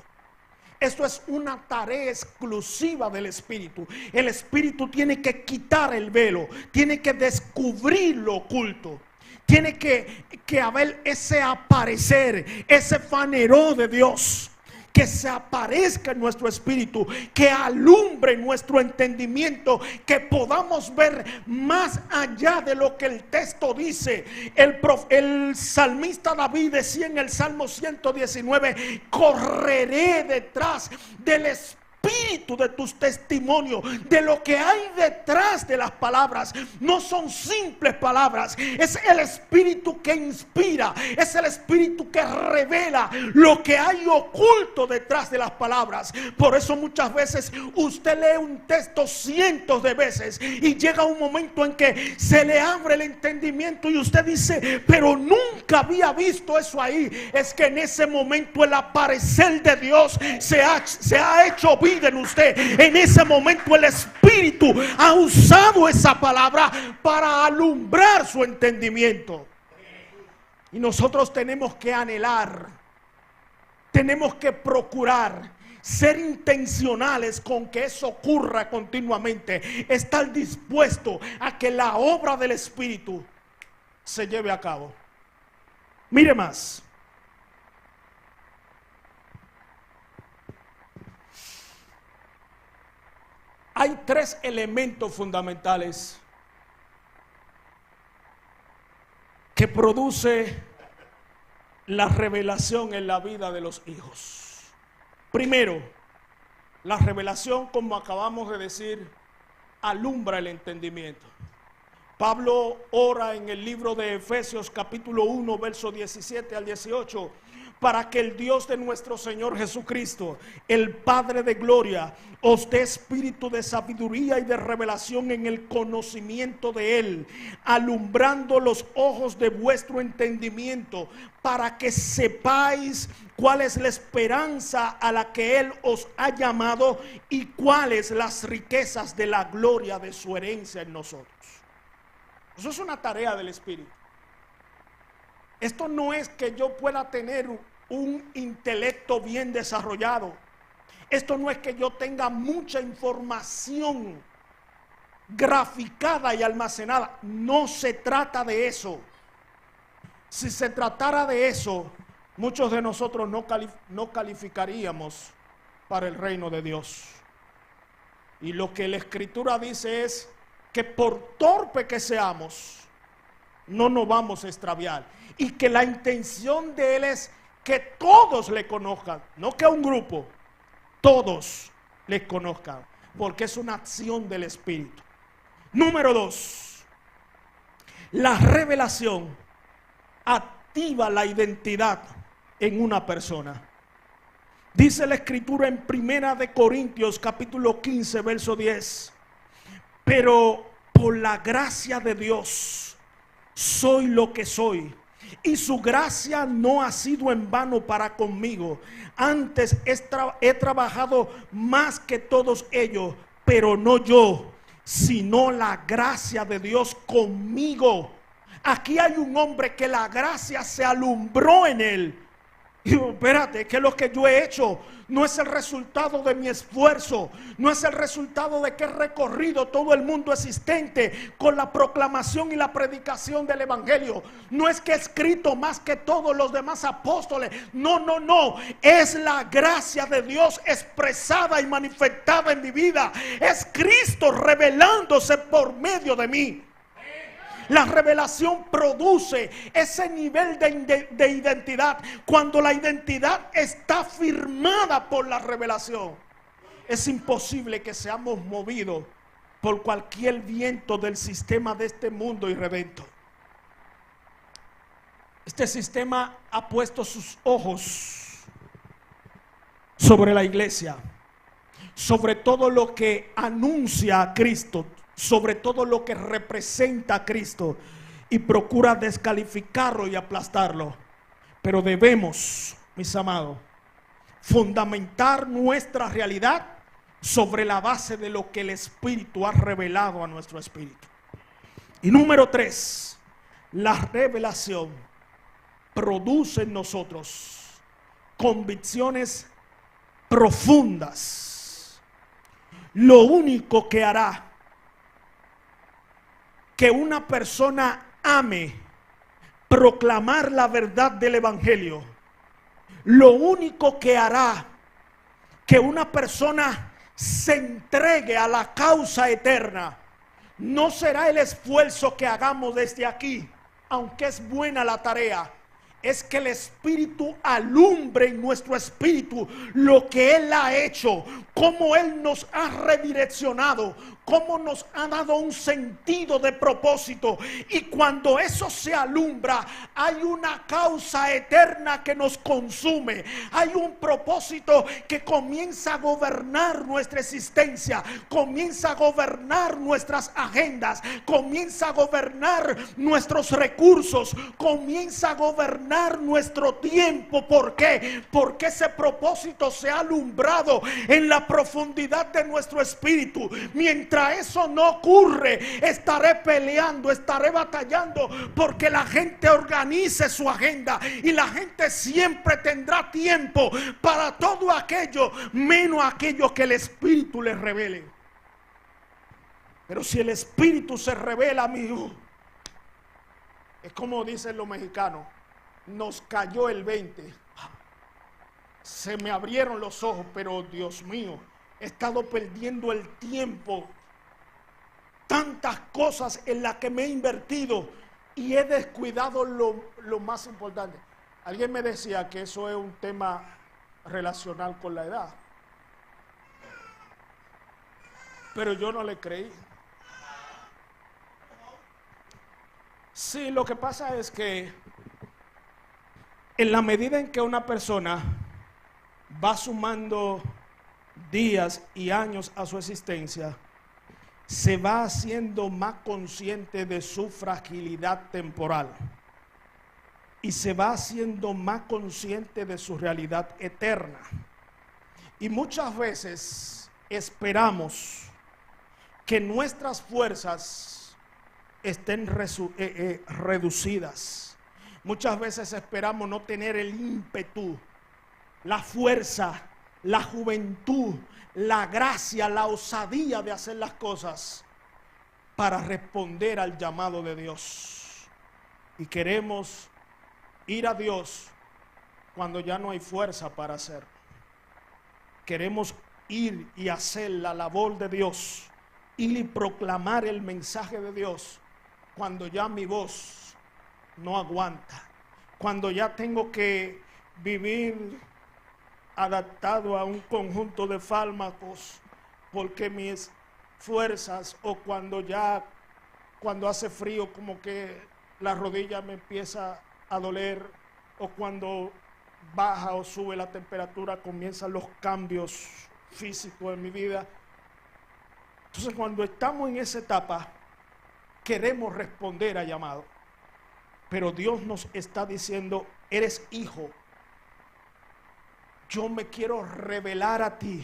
[SPEAKER 1] Esto es una tarea exclusiva del Espíritu. El Espíritu tiene que quitar el velo, tiene que descubrir lo oculto. Tiene que haber ese aparecer, ese fanero de Dios, que se aparezca en nuestro espíritu, que alumbre nuestro entendimiento, que podamos ver más allá de lo que el texto dice. El salmista David decía en el Salmo 119: correré detrás del espíritu de tus testimonios, de lo que hay detrás de las palabras. No son simples palabras, es el Espíritu que inspira, es el Espíritu que revela lo que hay oculto detrás de las palabras. Por eso muchas veces usted lee un texto cientos de veces y llega un momento en que se le abre el entendimiento y usted dice: pero nunca había visto eso ahí. Es que en ese momento el aparecer de Dios se ha hecho vida en usted. En ese momento el Espíritu ha usado esa palabra para alumbrar su entendimiento. Y nosotros tenemos que anhelar, tenemos que procurar ser intencionales con que eso ocurra continuamente, estar dispuesto a que la obra del Espíritu se lleve a cabo. Mire más. Hay tres elementos fundamentales que produce la revelación en la vida de los hijos. Primero, la revelación, como acabamos de decir, alumbra el entendimiento. Pablo ora en el libro de Efesios capítulo 1, verso 17 al 18, para que el Dios de nuestro Señor Jesucristo, el Padre de gloria, os dé espíritu de sabiduría y de revelación en el conocimiento de Él, alumbrando los ojos de vuestro entendimiento, para que sepáis cuál es la esperanza a la que Él os ha llamado y cuáles las riquezas de la gloria de su herencia en nosotros. Eso es una tarea del Espíritu. Esto no es que yo pueda tener un intelecto bien desarrollado. Esto no es que yo tenga mucha información graficada y almacenada. No se trata de eso. Si se tratara de eso, muchos de nosotros no calificaríamos para el reino de Dios. Y lo que la Escritura dice es que por torpe que seamos, no nos vamos a extraviar. Y que la intención de Él es que todos le conozcan, no que un grupo, todos le conozcan, porque es una acción del Espíritu. Número 2, la revelación activa la identidad en una persona. Dice la Escritura en 1 Corintios capítulo 15, verso 10: pero por la gracia de Dios soy lo que soy, y su gracia no ha sido en vano para conmigo. Antes he trabajado más que todos ellos, pero no yo, sino la gracia de Dios conmigo. Aquí hay un hombre que la gracia se alumbró en él. Y digo, espérate, que lo que yo he hecho no es el resultado de mi esfuerzo, no es el resultado de que he recorrido todo el mundo existente con la proclamación y la predicación del evangelio. No es que he escrito más que todos los demás apóstoles. No, no, no. Es la gracia de Dios expresada y manifestada en mi vida. Es Cristo revelándose por medio de mí. La revelación produce ese nivel de identidad. Cuando la identidad está firmada por la revelación, es imposible que seamos movidos por cualquier viento del sistema de este mundo irredento. Este sistema ha puesto sus ojos sobre la iglesia, sobre todo lo que anuncia a Cristo, sobre todo lo que representa a Cristo, y procura descalificarlo y aplastarlo. Pero debemos, mis amados, fundamentar nuestra realidad sobre la base de lo que el Espíritu ha revelado a nuestro espíritu. Y número 3, la revelación produce en nosotros convicciones profundas. Lo único que hará que una persona ame proclamar la verdad del evangelio, lo único que hará que una persona se entregue a la causa eterna, no será el esfuerzo que hagamos desde aquí, aunque es buena la tarea. Es que el Espíritu alumbre en nuestro espíritu lo que Él ha hecho, cómo Él nos ha redireccionado, cómo nos ha dado un sentido de propósito. Y cuando eso se alumbra, hay una causa eterna que nos consume. Hay un propósito que comienza a gobernar nuestra existencia, comienza a gobernar nuestras agendas, comienza a gobernar nuestros recursos, comienza a gobernar nuestro tiempo. ¿Por qué? Porque ese propósito se ha alumbrado en la profundidad de nuestro espíritu. Mientras eso no ocurre, estaré peleando, estaré batallando porque la gente organice su agenda, y la gente siempre tendrá tiempo para todo aquello menos aquello que el Espíritu les revele. Pero si el Espíritu se revela, amigo, es como dicen los mexicanos, nos cayó el 20. Se me abrieron los ojos, pero Dios mío, he estado perdiendo el tiempo. Tantas cosas en las que me he invertido y he descuidado lo más importante. Alguien me decía que eso es un tema relacional con la edad, pero yo no le creí. Sí, lo que pasa es que en la medida en que una persona va sumando días y años a su existencia, se va haciendo más consciente de su fragilidad temporal y se va haciendo más consciente de su realidad eterna. Y muchas veces esperamos que nuestras fuerzas estén reducidas. Muchas veces esperamos no tener el ímpetu, la fuerza, la juventud, la gracia, la osadía de hacer las cosas para responder al llamado de Dios. Y queremos ir a Dios cuando ya no hay fuerza para hacerlo. Queremos ir y hacer la labor de Dios, ir y proclamar el mensaje de Dios cuando ya mi voz no aguanta, cuando ya tengo que vivir adaptado a un conjunto de fármacos porque mis fuerzas, o cuando hace frío como que la rodilla me empieza a doler, o cuando baja o sube la temperatura comienzan los cambios físicos en mi vida. Entonces cuando estamos en esa etapa queremos responder a llamado, pero Dios nos está diciendo: eres hijo. Yo me quiero revelar a ti.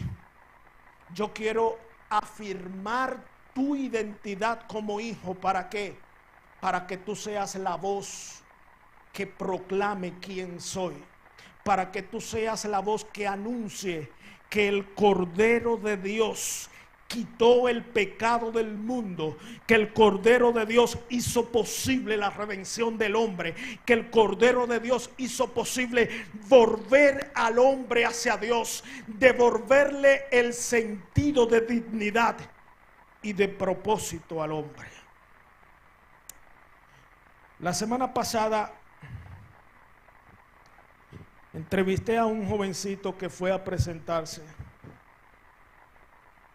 [SPEAKER 1] Yo quiero afirmar tu identidad como hijo. ¿Para qué? Para que tú seas la voz que proclame quién soy. Para que tú seas la voz que anuncie que el Cordero de Dios quitó el pecado del mundo, que el Cordero de Dios hizo posible la redención del hombre, que el Cordero de Dios hizo posible volver al hombre hacia Dios, devolverle el sentido de dignidad y de propósito al hombre. La semana pasada entrevisté a un jovencito que fue a presentarse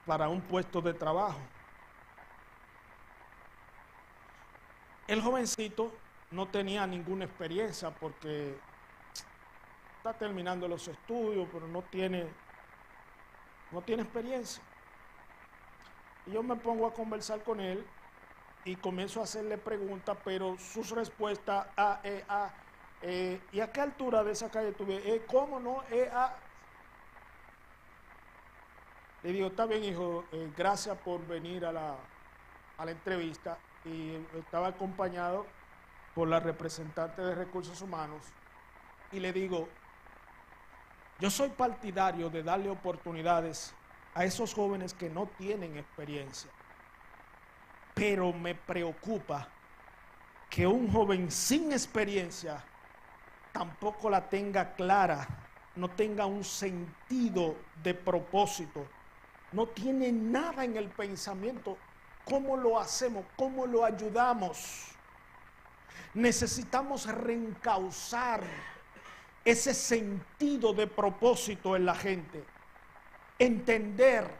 [SPEAKER 1] para un puesto de trabajo. El jovencito no tenía ninguna experiencia porque está terminando los estudios, pero no tiene experiencia. Y yo me pongo a conversar con él y comienzo a hacerle preguntas, pero sus respuestas, ¿y a qué altura de esa calle tuve? ¿Cómo no? Le digo, está bien, hijo, gracias por venir a la entrevista. Y estaba acompañado por la representante de Recursos Humanos. Y le digo, yo soy partidario de darle oportunidades a esos jóvenes que no tienen experiencia. Pero me preocupa que un joven sin experiencia tampoco la tenga clara, no tenga un sentido de propósito, no tiene nada en el pensamiento. ¿Cómo lo hacemos? ¿Cómo lo ayudamos? Necesitamos reencauzar ese sentido de propósito en la gente. Entender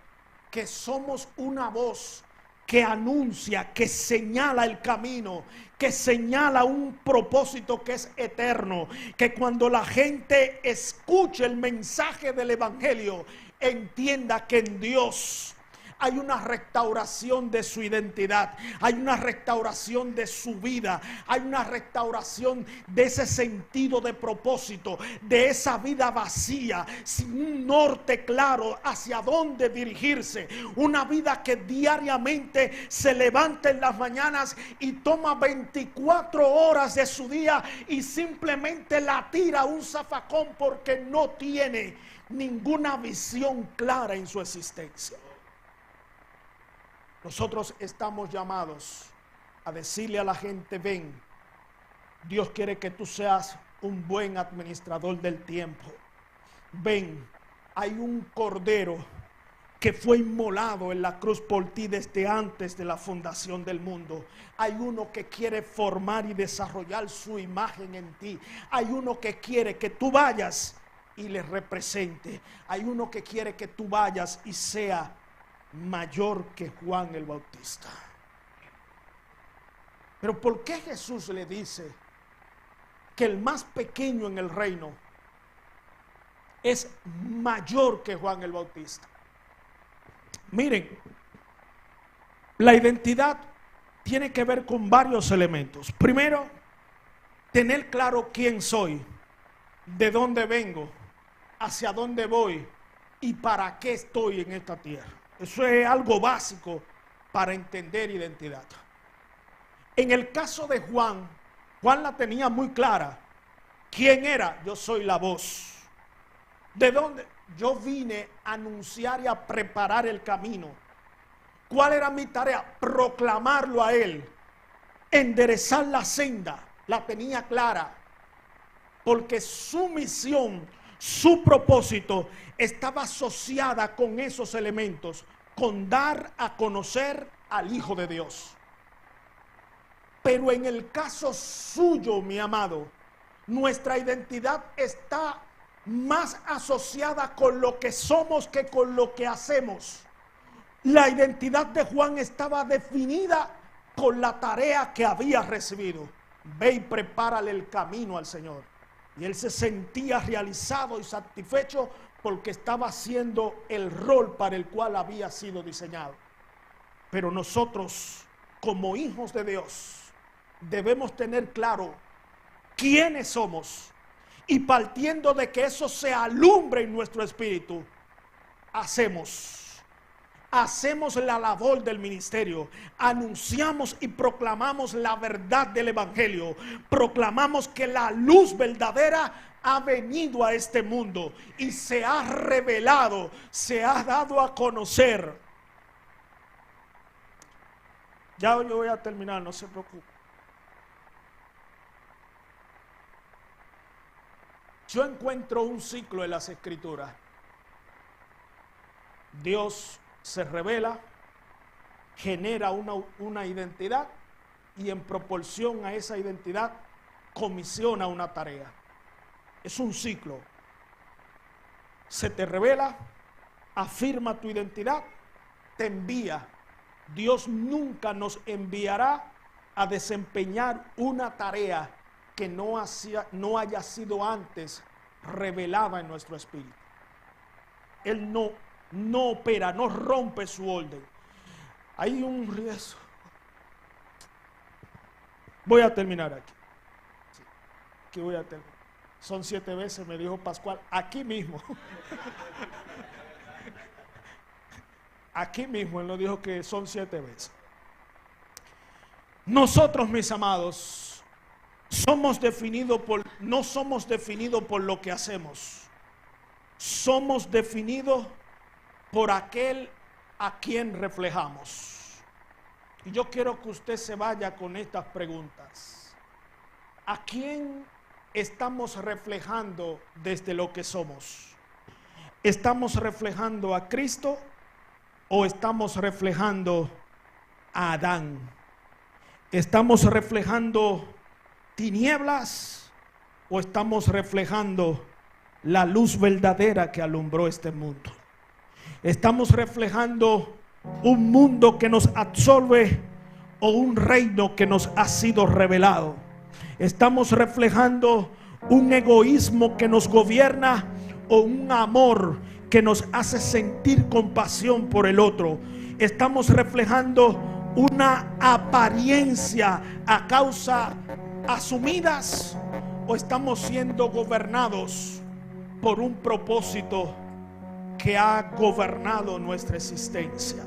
[SPEAKER 1] que somos una voz que anuncia, que señala el camino, que señala un propósito que es eterno, que cuando la gente escuche el mensaje del Evangelio, entienda que en Dios hay una restauración de su identidad, hay una restauración de su vida, hay una restauración de ese sentido de propósito, de esa vida vacía, sin un norte claro hacia dónde dirigirse. Una vida que diariamente se levanta en las mañanas y toma 24 horas de su día y simplemente la tira a un zafacón porque no tiene ninguna visión clara en su existencia. Nosotros estamos llamados a decirle a la gente, ven, Dios quiere que tú seas un buen administrador del tiempo. Ven, hay un cordero que fue inmolado en la cruz por ti desde antes de la fundación del mundo. Hay uno que quiere formar y desarrollar su imagen en ti. Hay uno que quiere que tú vayas y le represente. Hay uno que quiere que tú vayas y sea mayor que Juan el Bautista. Pero ¿por qué Jesús le dice que el más pequeño en el reino es mayor que Juan el Bautista? Miren, la identidad tiene que ver con varios elementos. Primero, tener claro quién soy, de dónde vengo, hacia dónde voy y para qué estoy en esta tierra. Eso es algo básico para entender identidad. En el caso de Juan, Juan la tenía muy clara. ¿Quién era? Yo soy la voz. ¿De dónde? Yo vine a anunciar y a preparar el camino. ¿Cuál era mi tarea? Proclamarlo a él. Enderezar la senda. La tenía clara. Porque su misión, su propósito estaba asociada con esos elementos, con dar a conocer al Hijo de Dios. Pero en el caso suyo, mi amado, nuestra identidad está más asociada con lo que somos que con lo que hacemos. La identidad de Juan estaba definida con la tarea que había recibido. Ve y prepárale el camino al Señor. Y él se sentía realizado y satisfecho porque estaba haciendo el rol para el cual había sido diseñado. Pero nosotros, como hijos de Dios, debemos tener claro quiénes somos. Y partiendo de que eso se alumbre en nuestro espíritu, hacemos la labor del ministerio, anunciamos y proclamamos la verdad del evangelio, proclamamos que la luz verdadera ha venido a este mundo y se ha revelado, se ha dado a conocer. Ya yo voy a terminar, no se preocupe. Yo encuentro un ciclo en las Escrituras. Dios se revela, genera una identidad y en proporción a esa identidad comisiona una tarea. Es un ciclo. Se te revela, afirma tu identidad, te envía. Dios nunca nos enviará a desempeñar una tarea que no haya sido antes revelada en nuestro espíritu. Él no opera, no rompe su orden. Hay un riesgo. Voy a terminar aquí. Sí, aquí voy a terminar. Son 7 veces, me dijo Pascual, aquí mismo. Aquí mismo él nos dijo que son 7 veces. Nosotros, mis amados, no somos definidos por lo que hacemos. Somos definidos por aquel a quien reflejamos. Y yo quiero que usted se vaya con estas preguntas. ¿A quién estamos reflejando desde lo que somos? ¿Estamos reflejando a Cristo o estamos reflejando a Adán? ¿Estamos reflejando tinieblas o estamos reflejando la luz verdadera que alumbró este mundo? ¿Estamos reflejando un mundo que nos absorbe o un reino que nos ha sido revelado? ¿Estamos reflejando un egoísmo que nos gobierna o un amor que nos hace sentir compasión por el otro? ¿Estamos reflejando una apariencia a causa asumidas o estamos siendo gobernados por un propósito que ha gobernado nuestra existencia?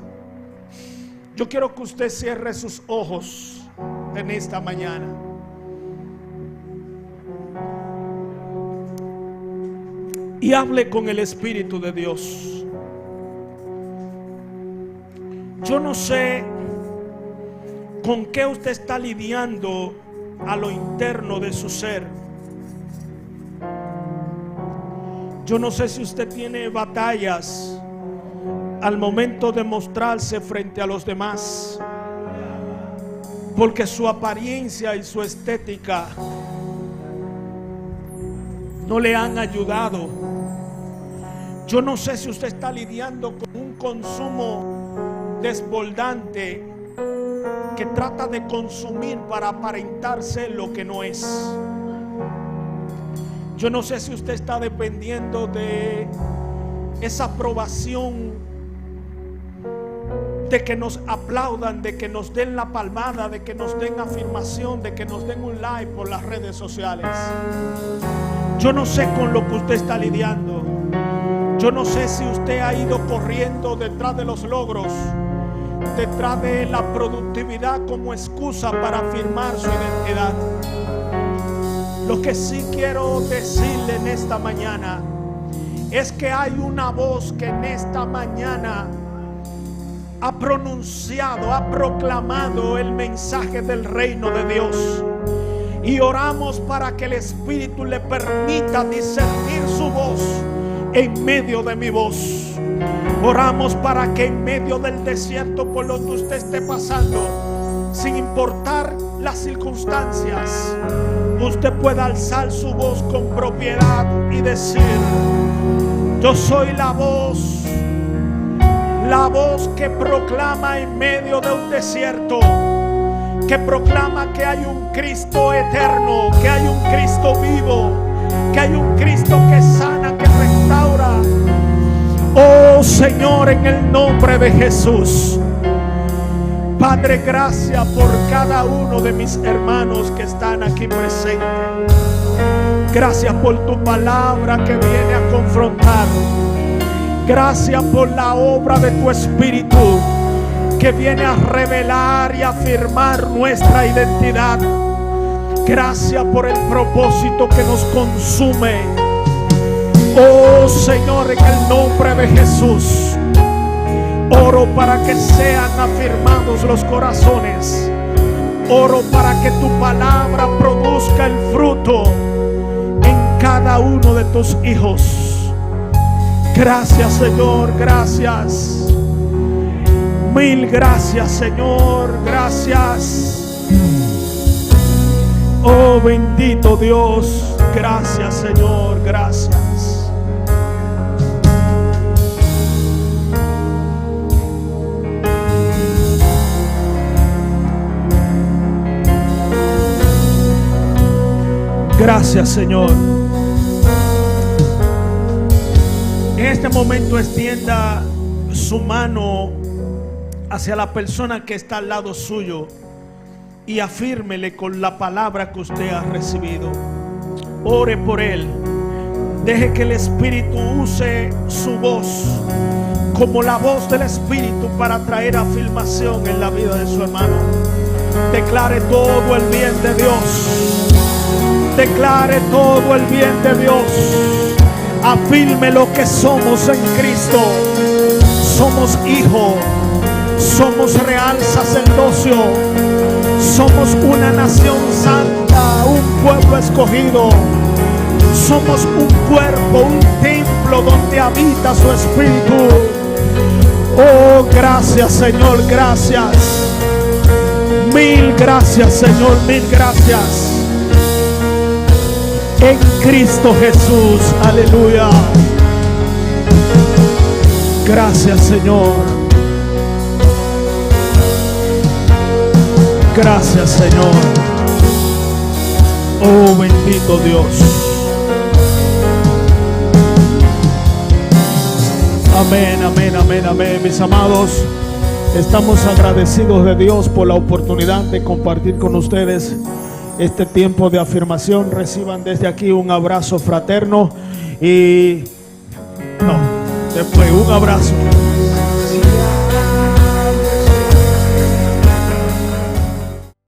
[SPEAKER 1] Yo quiero que usted cierre sus ojos en esta mañana. Y hable con el Espíritu de Dios. Yo no sé con qué usted está lidiando a lo interno de su ser. Yo no sé si usted tiene batallas al momento de mostrarse frente a los demás, porque su apariencia y su estética no le han ayudado. Yo no sé si usted está lidiando con un consumo desbordante que trata de consumir para aparentarse lo que no es. Yo no sé si usted está dependiendo de esa aprobación, de que nos aplaudan, de que nos den la palmada, de que nos den afirmación, de que nos den un like por las redes sociales. Yo no sé con lo que usted está lidiando. Yo no sé si usted ha ido corriendo detrás de los logros, detrás de la productividad como excusa para afirmar su identidad. Lo que sí quiero decirle en esta mañana es que hay una voz que en esta mañana ha pronunciado, ha proclamado el mensaje del reino de Dios. Y oramos para que el Espíritu le permita discernir su voz en medio de mi voz. Oramos para que en medio del desierto por lo que usted esté pasando, sin importar las circunstancias, usted pueda alzar su voz con propiedad y decir: yo soy la voz que proclama en medio de un desierto, que proclama que hay un Cristo eterno, que hay un Cristo vivo, que hay un Cristo que sana, que restaura. Oh Señor, en el nombre de Jesús, Padre, gracias por cada uno de mis hermanos que están aquí presentes. Gracias por tu palabra que viene a confrontar. Gracias por la obra de tu Espíritu que viene a revelar y afirmar nuestra identidad. Gracias por el propósito que nos consume. Oh Señor, en el nombre de Jesús, oro para que sean afirmados los corazones. Oro para que tu palabra produzca el fruto en cada uno de tus hijos. Gracias, Señor, gracias. Mil gracias, Señor, gracias. Oh bendito Dios, gracias, Señor, gracias. Gracias, Señor. En este momento extienda su mano hacia la persona que está al lado suyo y afírmele con la palabra que usted ha recibido. Ore por él. Deje que el Espíritu use su voz como la voz del Espíritu para traer afirmación en la vida de su hermano. Declare todo el bien de Dios. Declare todo el bien de Dios. Afirme lo que somos en Cristo. Somos hijos. Somos real sacerdocio. Somos una nación santa, un pueblo escogido. Somos un cuerpo, un templo donde habita su Espíritu. Oh, gracias, Señor, gracias. Mil gracias, Señor, mil gracias. En Cristo Jesús, aleluya. Gracias, Señor. Gracias, Señor. Oh, bendito Dios. Amén, amén, amén, amén. Mis amados, estamos agradecidos de Dios por la oportunidad de compartir con ustedes este tiempo de afirmación. Reciban desde aquí un abrazo fraterno y después un abrazo.